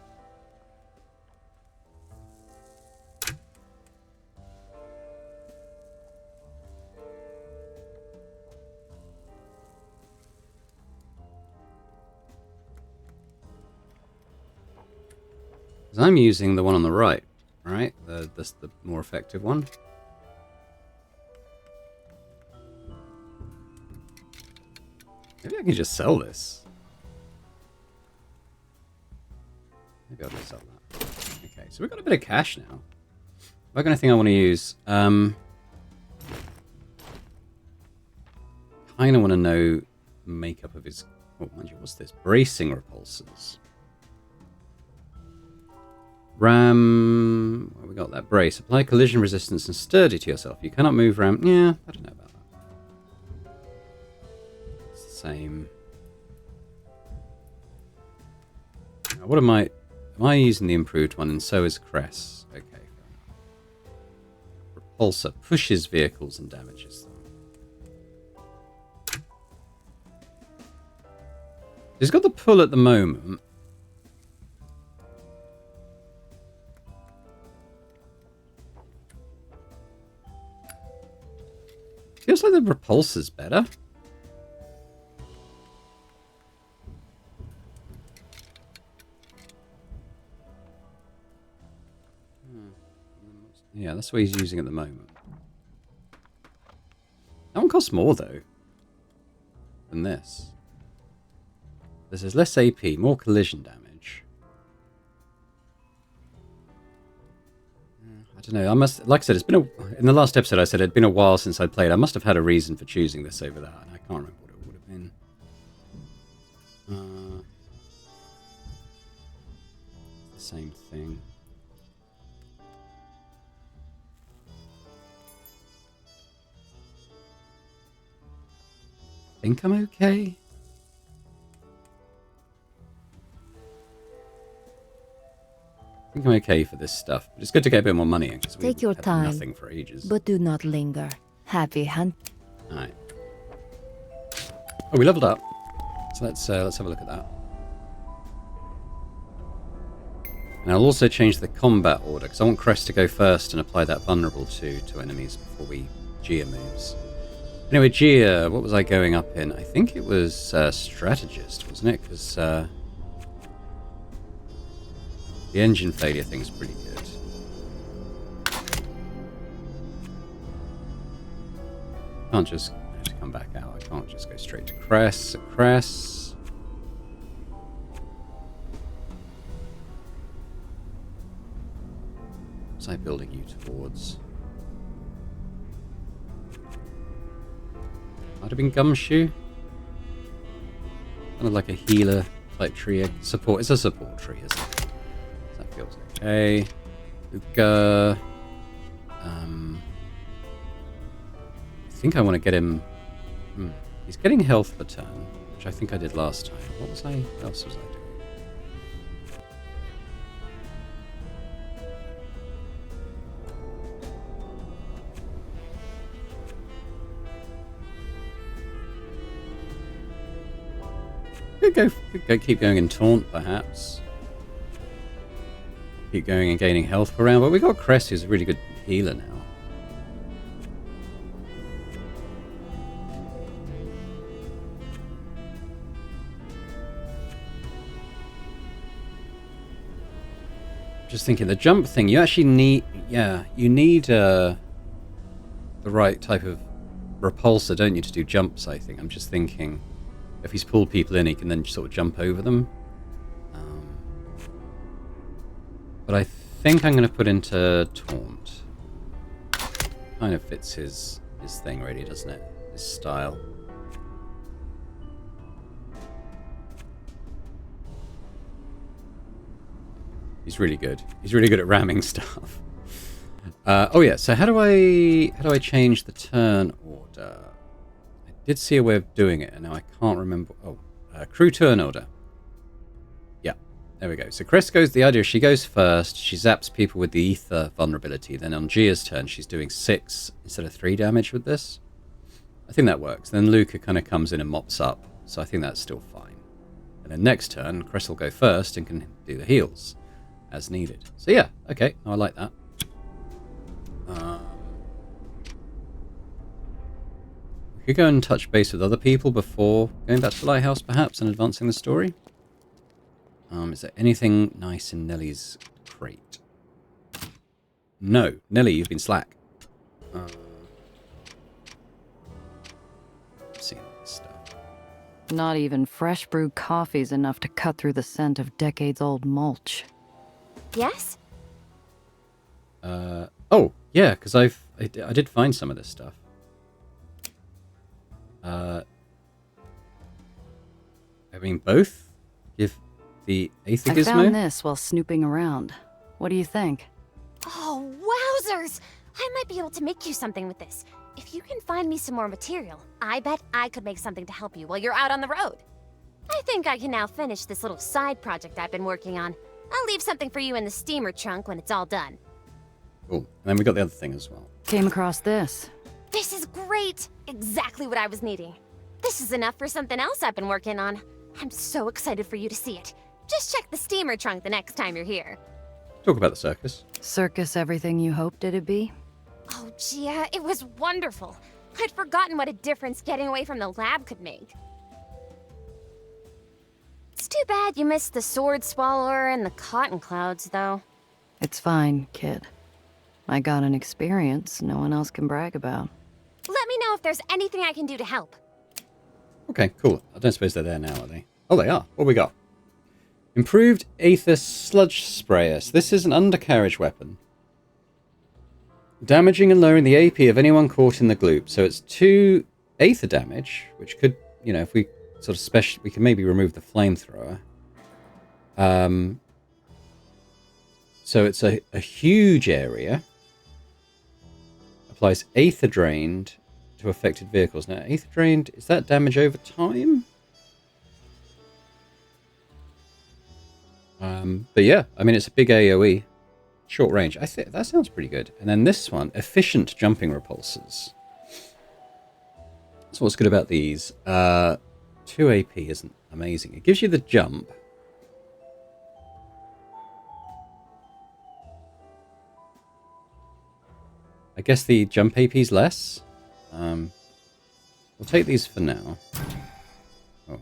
Because I'm using the one on the right, right? That's the more effective one. Maybe I can just sell this. Maybe I'll just sell that. Okay, so we've got a bit of cash now. Have I got anything I want to use? Kind of want to know the makeup of his... Oh, mind you, what's this? Bracing repulsors. Ram... Well, we got that. Brace. Apply collision resistance and sturdy to yourself. You cannot move ram... Yeah, I don't know about that. It's the same. Now, what am I... Am I using the improved one? And so is Cress. Okay. Repulsor. Pushes vehicles and damages them. He's got the pull at the moment. Feels like the repulsor's better. Yeah, that's what he's using at the moment. That one costs more, though, than this. This is less AP, more collision damage. I don't know. I must, like I said, it's been in the last episode I said it'd been a while since I played. I must have had a reason for choosing this over that, and I can't remember what it would have been. The same thing. I think I'm okay. I think I'm okay for this stuff, but it's good to get a bit more money in because Take your time, nothing for ages. But do not linger. Happy hunt. All right. Oh, we leveled up. So let's have a look at that. And I'll also change the combat order because I want Crest to go first and apply that vulnerable to enemies before Gia moves. Anyway, Gia, what was I going up in? I think it was strategist, wasn't it? Because the engine failure thing's pretty good. Can't just I have to come back out. I can't just go straight to Cress. Cress. What's I building you towards? Might have been Gumshoe. Kind of like a healer type tree. Support. It's a support tree, isn't it? So that feels okay. Luca. I think I want to get him. He's getting health per turn, which I think I did last time. What else was I doing? Could keep going in taunt, perhaps. Keep going and gaining health per round, but we got Crest, who's a really good healer now. Just thinking, the jump thing, you actually need... Yeah, you need the right type of repulsor, don't you, to do jumps, I think. I'm just thinking, if he's pulled people in, he can then sort of jump over them. But I think I'm going to put into Taunt. Kind of fits his thing, really, doesn't it? His style. He's really good. He's really good at ramming stuff. Oh yeah, so how do I change the turn order? I did see a way of doing it, and now I can't remember. Oh, crew turn order. Yeah, there we go. So Chris goes, the idea is she goes first, she zaps people with the ether vulnerability, then on Gia's turn she's doing 6 instead of 3 damage with this. I think that works. Then Luca kind of comes in and mops up, so I think that's still fine. And then next turn, Chris will go first and can do the heals as needed. So yeah, okay, I like that. We could go and touch base with other people before going back to the lighthouse, perhaps, and advancing the story. Is there anything nice in Nellie's crate? No. Nellie, you've been slack. Seeing all this stuff. Not even fresh brewed coffee's enough to cut through the scent of decades-old mulch. Yes? Oh, yeah, because I did find some of this stuff. I mean, both? Give the Aether Gizmo? I found this while snooping around. What do you think? Oh, wowzers! I might be able to make you something with this. If you can find me some more material, I bet I could make something to help you while you're out on the road. I think I can now finish this little side project I've been working on. I'll leave something for you in the steamer trunk when it's all done. Cool. And then we got the other thing as well. Came across this. This is great! Exactly what I was needing. This is enough for something else I've been working on. I'm so excited for you to see it. Just check the steamer trunk the next time you're here. Talk about the circus. Circus everything you hoped it'd be? Oh, Gia, it was wonderful. I'd forgotten what a difference getting away from the lab could make. It's too bad you missed the sword swallower and the cotton clouds, though. It's fine, kid. I got an experience no one else can brag about. Let me know if there's anything I can do to help. Okay, cool. I don't suppose they're there now, are they? Oh, they are. What we got? Improved Aether Sludge Sprayer. So this is an undercarriage weapon. Damaging and lowering the AP of anyone caught in the gloop. So it's 2 Aether damage, which could, you know, if we sort of we can maybe remove the flamethrower. So it's a huge area. Applies Aether Drained to affected vehicles. Now, Aether Drained, is that damage over time? But yeah, I mean, it's a big AoE. Short range. I think that sounds pretty good. And then this one, efficient jumping repulsors. So what's good about these? 2 AP isn't amazing. It gives you the jump. I guess the jump AP is less. We'll take these for now. Oh.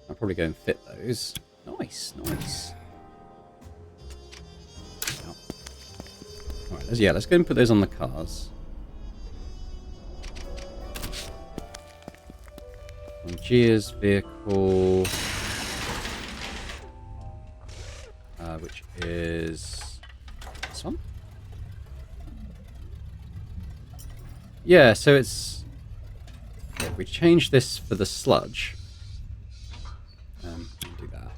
I'll probably go and fit those. Nice, nice. Oh. Alright, let's go and put those on the cars. On Gia's vehicle, which is this one. Yeah, so it's... Yeah, we change this for the sludge. Do that.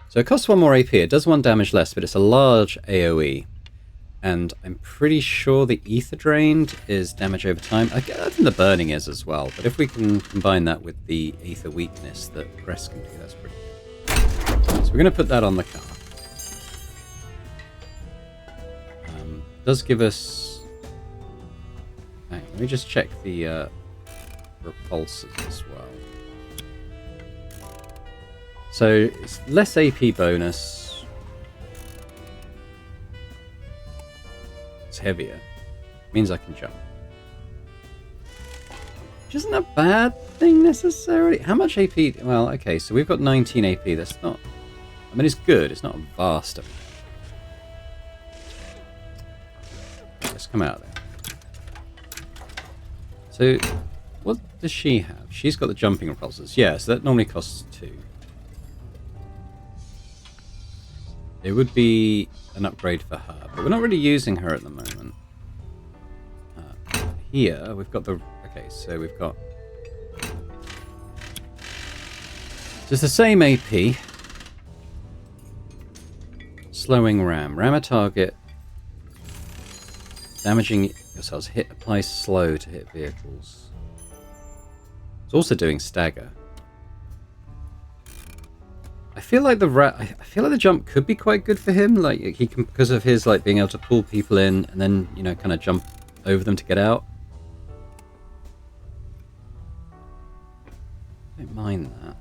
So it costs 1 more AP. It does 1 damage less, but it's a large AoE. And I'm pretty sure the Aether Drained is damage over time. I think the burning is as well. But if we can combine that with the Aether Weakness that Rest can do, that's pretty good. So we're going to put that on the car. Does give us... Hang on, let me just check the repulsors as well. So it's less AP bonus. It's heavier. Means I can jump. Which isn't a bad thing necessarily. How much AP? Well, okay, so we've got 19 AP. That's not... I mean, it's good. It's not a vast amount. Let's come out there. So, what does she have? She's got the jumping repulsors. Yeah, so that normally costs 2. It would be an upgrade for her, but we're not really using her at the moment. Here, we've got the... Okay, so we've got... So it's the same AP. Slowing ram. Ram a target. Damaging yourselves. Apply slow to hit vehicles. It's also doing stagger. I feel like the jump could be quite good for him. Like he can, because of his like being able to pull people in and then kind of jump over them to get out. I don't mind that.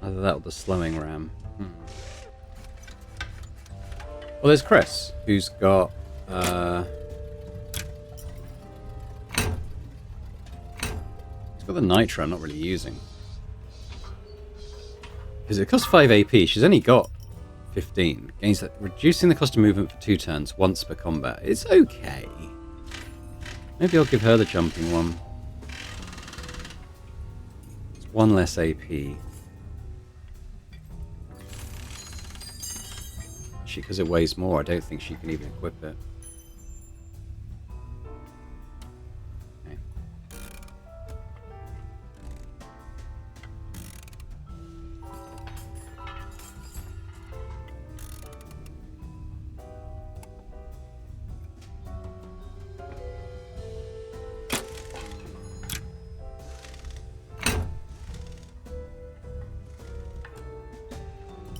Either that or the slowing ram. Well, there's Chris, who's got... he's got the nitro I'm not really using. Because it costs 5 AP, she's only got 15. Gains that, reducing the cost of movement for 2 turns once per combat. It's okay. Maybe I'll give her the jumping one. It's 1 less AP. Because it weighs more, I don't think she can even equip it. Okay.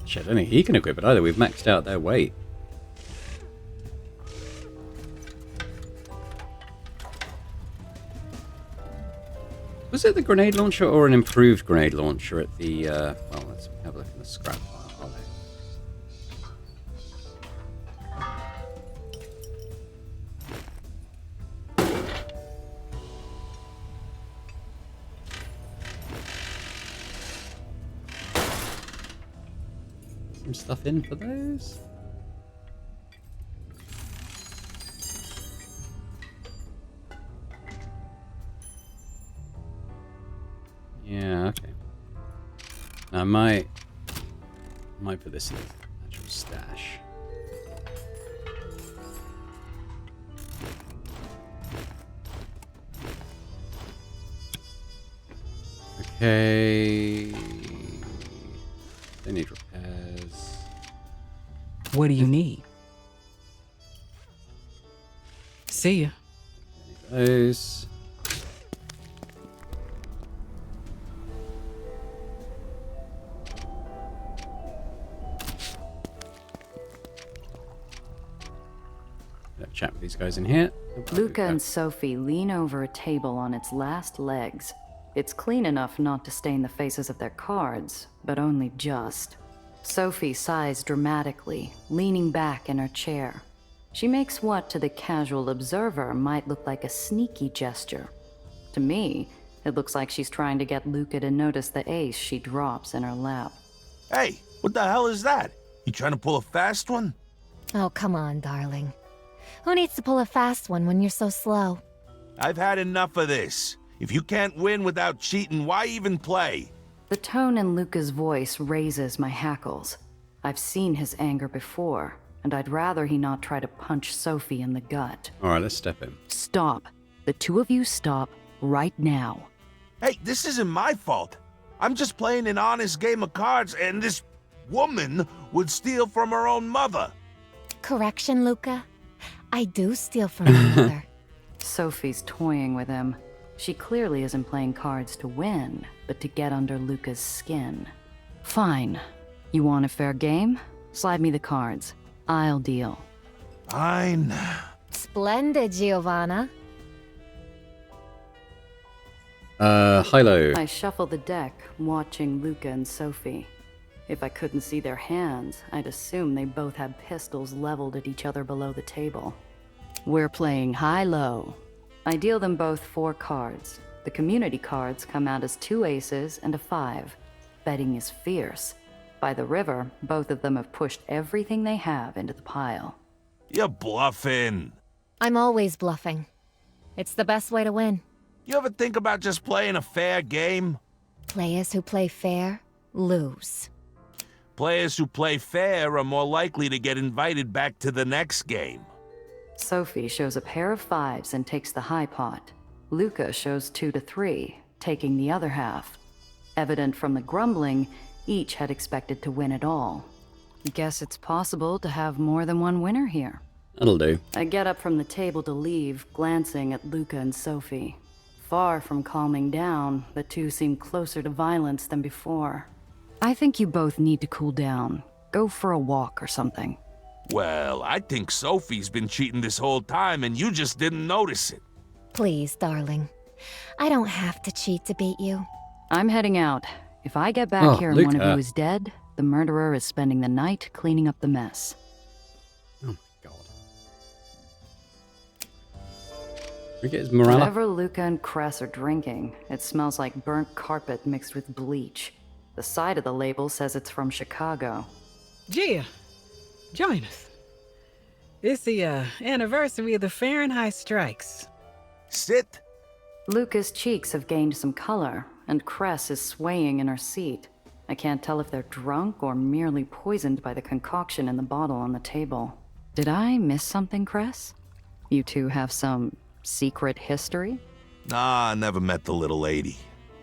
Shit, I don't think he can equip it either. We've maxed out their weight. Was it the grenade launcher or an improved grenade launcher at the... well, let's have a look in the scrap pile. Some stuff in for those. Yeah, okay. Now I might put this in the actual stash. Okay. They need repairs. What do you need? See ya. Those. Chat with these guys in here. Luca and Sophie lean over a table on its last legs. It's clean enough not to stain the faces of their cards, but only just. Sophie sighs dramatically, leaning back in her chair. She makes what, to the casual observer, might look like a sneaky gesture. To me, it looks like she's trying to get Luca to notice the ace she drops in her lap. Hey, what the hell is that? You trying to pull a fast one? Oh, come on, darling. Who needs to pull a fast one when you're so slow? I've had enough of this. If you can't win without cheating, why even play? The tone in Luca's voice raises my hackles. I've seen his anger before, and I'd rather he not try to punch Sophie in the gut. Alright, let's step in. Stop. The two of you stop right now. Hey, this isn't my fault. I'm just playing an honest game of cards, and this woman would steal from her own mother. Correction, Luca. I do steal from my mother. Sophie's toying with him. She clearly isn't playing cards to win, but to get under Luca's skin. Fine. You want a fair game? Slide me the cards. I'll deal. Fine. Splendid, Giovanna. Hilo. I shuffle the deck, watching Luca and Sophie. If I couldn't see their hands, I'd assume they both had pistols leveled at each other below the table. We're playing high-low. I deal them both 4 cards. The community cards come out as 2 aces and a 5. Betting is fierce. By the river, both of them have pushed everything they have into the pile. You're bluffing. I'm always bluffing. It's the best way to win. You ever think about just playing a fair game? Players who play fair lose. Players who play fair are more likely to get invited back to the next game. Sophie shows a pair of 5s and takes the high pot. Luca shows 2 to 3, taking the other half. Evident from the grumbling, each had expected to win it all. Guess it's possible to have more than one winner here. That'll do. I get up from the table to leave, glancing at Luca and Sophie. Far from calming down, the two seem closer to violence than before. I think you both need to cool down. Go for a walk or something. Well, I think Sophie's been cheating this whole time and you just didn't notice it. Please, darling. I don't have to cheat to beat you. I'm heading out. If I get back here and Luca. one of you is dead, the murderer is spending the night cleaning up the mess. Oh my god. We get his Morella. Whatever Luca and Cress are drinking, it smells like burnt carpet mixed with bleach. The side of the label says it's from Chicago. Gia, join us. It's the anniversary of the Fahrenheit strikes. Sit. Luca's cheeks have gained some color, and Cress is swaying in her seat. I can't tell if they're drunk or merely poisoned by the concoction in the bottle on the table. Did I miss something, Cress? You two have some secret history? Nah, I never met the little lady.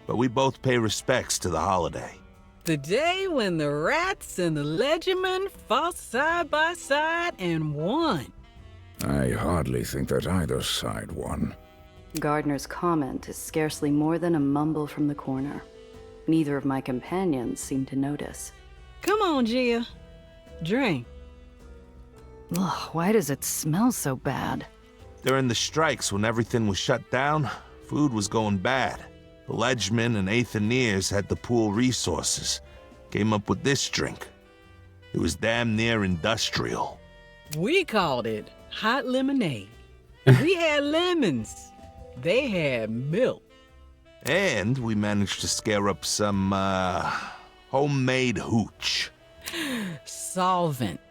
But we both pay respects to the holiday. The day when the rats and the legendmen fought side by side and won. I hardly think that either side won. Gardner's comment is scarcely more than a mumble from the corner. Neither of my companions seem to notice. Come on, Gia. Drink. Ugh, why does it smell so bad? During the strikes, when everything was shut down, food was going bad. The Ledgemen and Aether had to pool resources. Came up with this drink. It was damn near industrial. We called it hot lemonade. We had lemons. They had milk. And we managed to scare up some, homemade hooch. Solvent.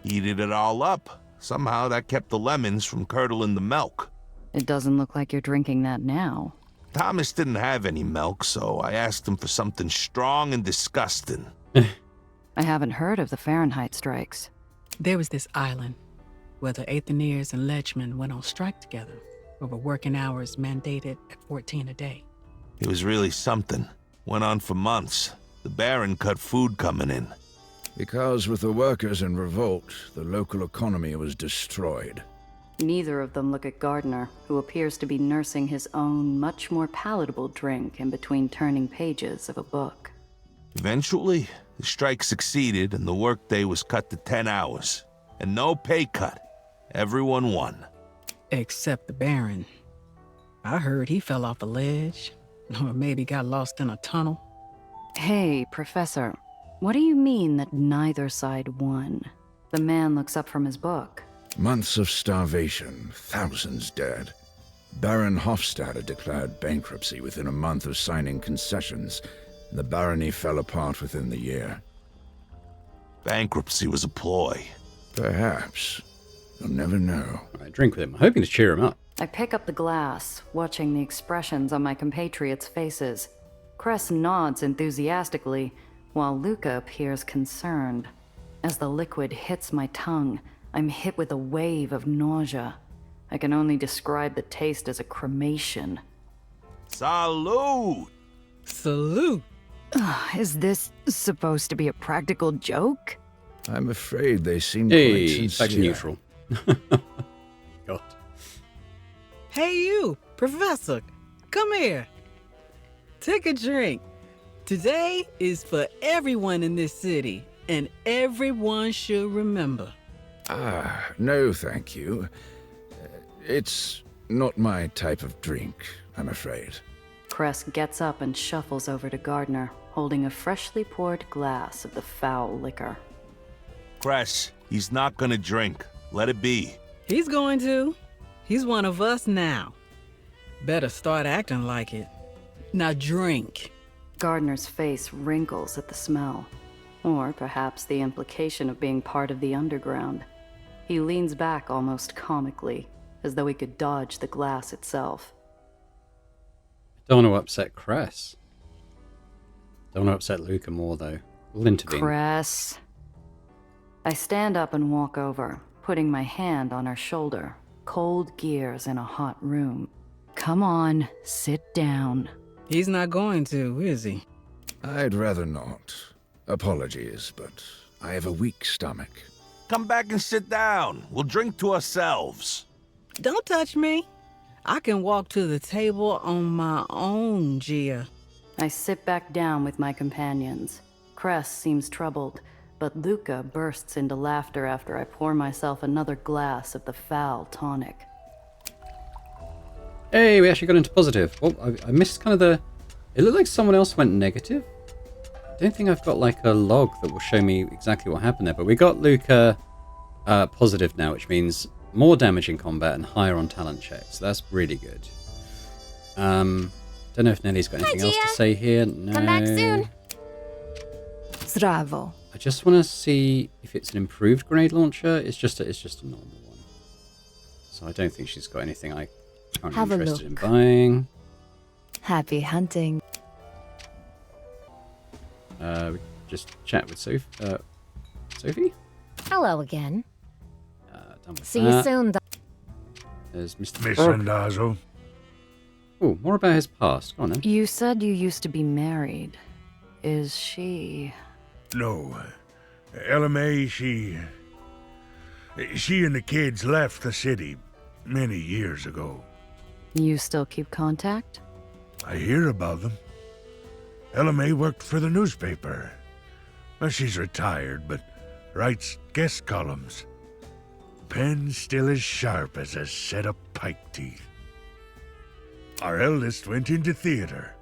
Heated it all up. Somehow that kept the lemons from curdling the milk. It doesn't look like you're drinking that now. Thomas didn't have any milk, so I asked him for something strong and disgusting. I haven't heard of the Fahrenheit strikes. There was this island where the Aetherians and Ledgemen went on strike together over working hours mandated at 14 a day. It was really something. Went on for months. The Baron cut food coming in. Because with the workers in revolt, the local economy was destroyed. Neither of them look at Gardner, who appears to be nursing his own much more palatable drink in between turning pages of a book. Eventually, the strike succeeded and the workday was cut to 10 hours. And no pay cut. Everyone won. Except the Baron. I heard he fell off a ledge, or maybe got lost in a tunnel. Hey, Professor, what do you mean that neither side won? The man looks up from his book. Months of starvation, thousands dead. Baron Hofstadter declared bankruptcy within a month of signing concessions. The barony fell apart within the year. Bankruptcy was a ploy. Perhaps. You'll never know. I drink with him, hoping to cheer him up. I pick up the glass, watching the expressions on my compatriots' faces. Cress nods enthusiastically, while Luca appears concerned. As the liquid hits my tongue, I'm hit with a wave of nausea. I can only describe the taste as a cremation. Salute! Salute! Is this supposed to be a practical joke? I'm afraid they seem Hey, quite back sincere. to neutral. God. Hey you, Professor, come here. Take a drink. Today is for everyone in this city, and everyone should remember. No thank you. It's not my type of drink, I'm afraid. Cress gets up and shuffles over to Gardner, holding a freshly poured glass of the foul liquor. Cress, he's not gonna drink. Let it be. He's going to. He's one of us now. Better start acting like it. Now drink. Gardner's face wrinkles at the smell, or perhaps the implication of being part of the underground. He leans back almost comically, as though he could dodge the glass itself. Don't want to upset Cress. Don't want to upset Luca more, though. We'll intervene. Cress. I stand up and walk over, putting my hand on her shoulder. Cold gears in a hot room. Come on, sit down. He's not going to, is he? I'd rather not. Apologies, but I have a weak stomach. Come back and sit down. We'll drink to ourselves. Don't touch me. I can walk to the table on my own, Gia. I sit back down with my companions. Cress seems troubled, but Luca bursts into laughter after I pour myself another glass of the foul tonic. Hey, we actually got into positive. Oh, I missed kind of the... It looked like someone else went negative. I don't think I've got like a log that will show me exactly what happened there, but we got Luca positive now, which means more damage in combat and higher on talent checks. So that's really good. Don't know if Nelly's got anything else to say here. No. Come back soon. Zdravo. I just want to see if it's an improved grenade launcher. It's just a normal one. So I don't think she's got anything I'm interested in buying. Happy hunting. We just chat with Sophie. Hello again. Done with See that. you soon. There's Mr. Miss Burke. Randazzo. Oh, more about his past. Go on then. You said you used to be married. Is she... No. LMA, she and the kids left the city many years ago. You still keep contact? I hear about them. LMA worked for the newspaper. Well, she's retired, but writes guest columns. Pen still as sharp as a set of pike teeth. Our eldest went into theater.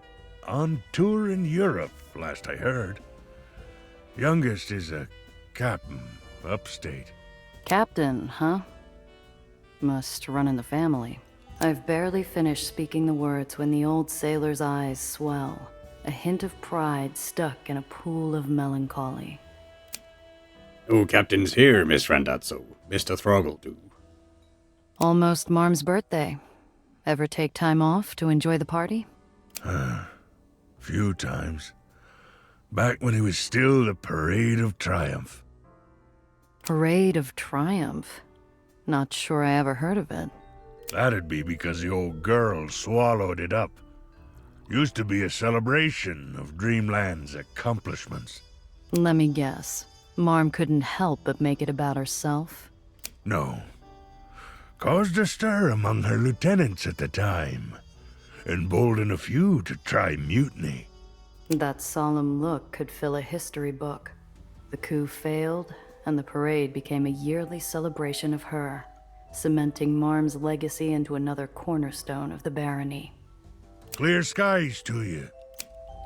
On tour in Europe, last I heard. Youngest is a captain, upstate. Captain, huh? Must run in the family. I've barely finished speaking the words when the old sailor's eyes swell, a hint of pride stuck in a pool of melancholy. Oh, Captain's here, Miss Randazzo. Mr. Throggle, do. Almost Marm's birthday. Ever take time off to enjoy the party? Few times. Back when it was still the Parade of Triumph. Parade of Triumph? Not sure I ever heard of it. That'd be because the old girl swallowed it up. Used to be a celebration of Dreamland's accomplishments. Let me guess. Marm couldn't help but make it about herself? No. Caused a stir among her lieutenants at the time. Emboldened a few to try mutiny. That solemn look could fill a history book. The coup failed, and the parade became a yearly celebration of her, cementing Marm's legacy into another cornerstone of the barony. Clear skies to you.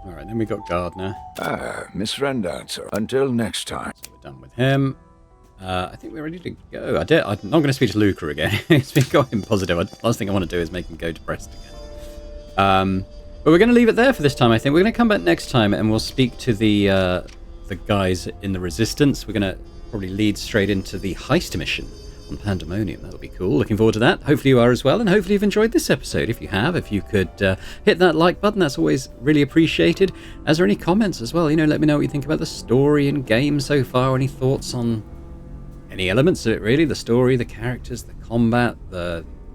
Alright, then we got Gardner. Miss Randazzo. Until next time. So we're done with him. I think we're ready to go. I'm not going to speak to Luca again. It's been going positive. Last thing I want to do is make him go depressed again. But we're going to leave it there for this time, I think. We're going to come back next time and we'll speak to the guys in the Resistance. We're going to probably lead straight into the heist mission on Pandemonium. That'll be cool. Looking forward to that. Hopefully you are as well, and hopefully you've enjoyed this episode. If you have, if you could hit that like button, that's always really appreciated. As there any comments as well, let me know what you think about the story and game so far. Any thoughts on any elements of it, really? The story, the characters, the combat,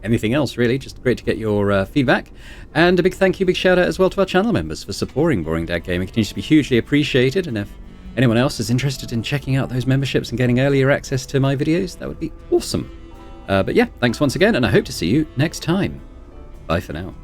anything else, really. Just great to get your feedback. And a big thank you, big shout out as well to our channel members for supporting Boring Dad Gaming. It continues to be hugely appreciated, and if anyone else is interested in checking out those memberships and getting earlier access to my videos, that would be awesome. But yeah, thanks once again, and I hope to see you next time. Bye for now.